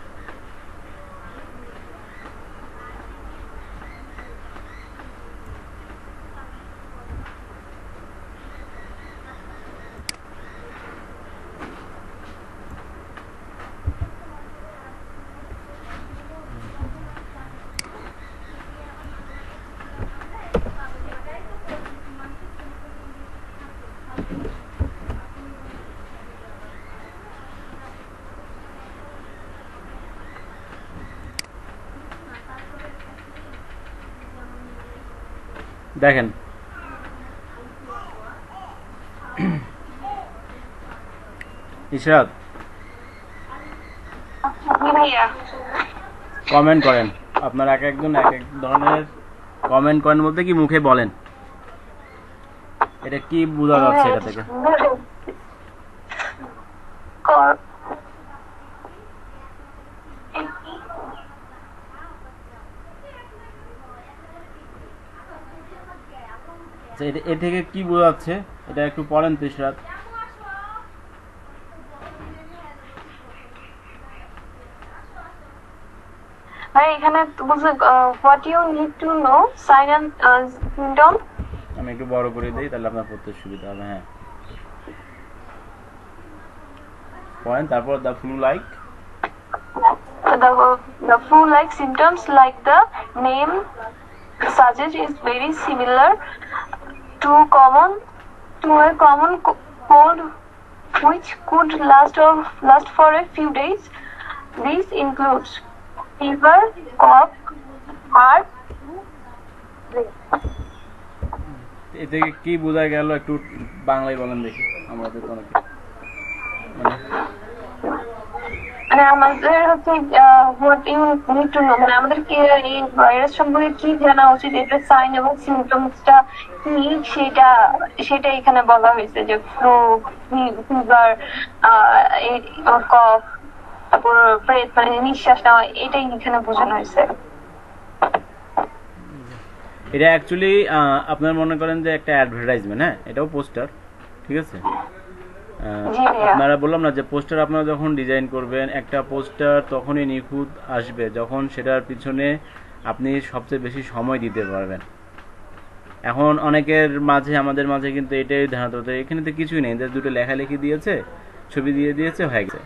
দেখেন ইশরাত কমেন্ট করেন, আপনার এক একজন এক এক ধরনের কমেন্ট করেন বলতে কি মুখে বলেন, এটা কি বোঝা যাচ্ছে এটা থেকে? এ থেকে কি বোঝা যাচ্ছে এটা একটু পড়েন তো ইশরাত। ভাই এখানে বলছে what you need to know sign and symptom. আমি একটু বড় করে দেই তাহলে আপনার পড়তে সুবিধা হবে। হ্যাঁ, পয়েন্ট, তারপর the flu like the flu-like symptoms like the name suggests is very similar to a common cold which could last for a few days. This includes fever, cough, heart. এ থেকে কি বোঝা গেল একটু বাংলায় বলেন দেখি, আমাদের তো অনেকে মানে আমাদের হচ্ছে what you need to know, মানে আমাদের কি এই ভাইরাস সম্পর্কে কি জানা উচিত, এটা সাইন এবং সিমটমসটা কি সেটা এখানে বলা হয়েছে যে ফ্লু, ফিভার, কফ, তারপর ব্রেথ মানে নিঃশ্বাস নেওয়া, এটাই এখানে বোঝানো হয়েছে। এটা অ্যাকচুয়ালি আপনার মনে করেন যে একটা অ্যাডভার্টাইজমেন্ট, হ্যাঁ এটাও পোস্টার, ঠিক আছে। আপনারা বললাম না যে পোস্টার আপনারা যখন ডিজাইন করবেন, একটা পোস্টার তখনই নিখুঁত আসবে যখন সেটার পিছনে আপনি সবচেয়ে বেশি সময় দিতে পারবেন। এখন অনেকের মাঝে, আমাদের মাঝে কিন্তু এটাই ধারণা, এখানে তো কিছুই নেই, দুটো লেখালেখি দিয়েছে, ছবি দিয়ে দিয়েছে, হয়ে গেছে।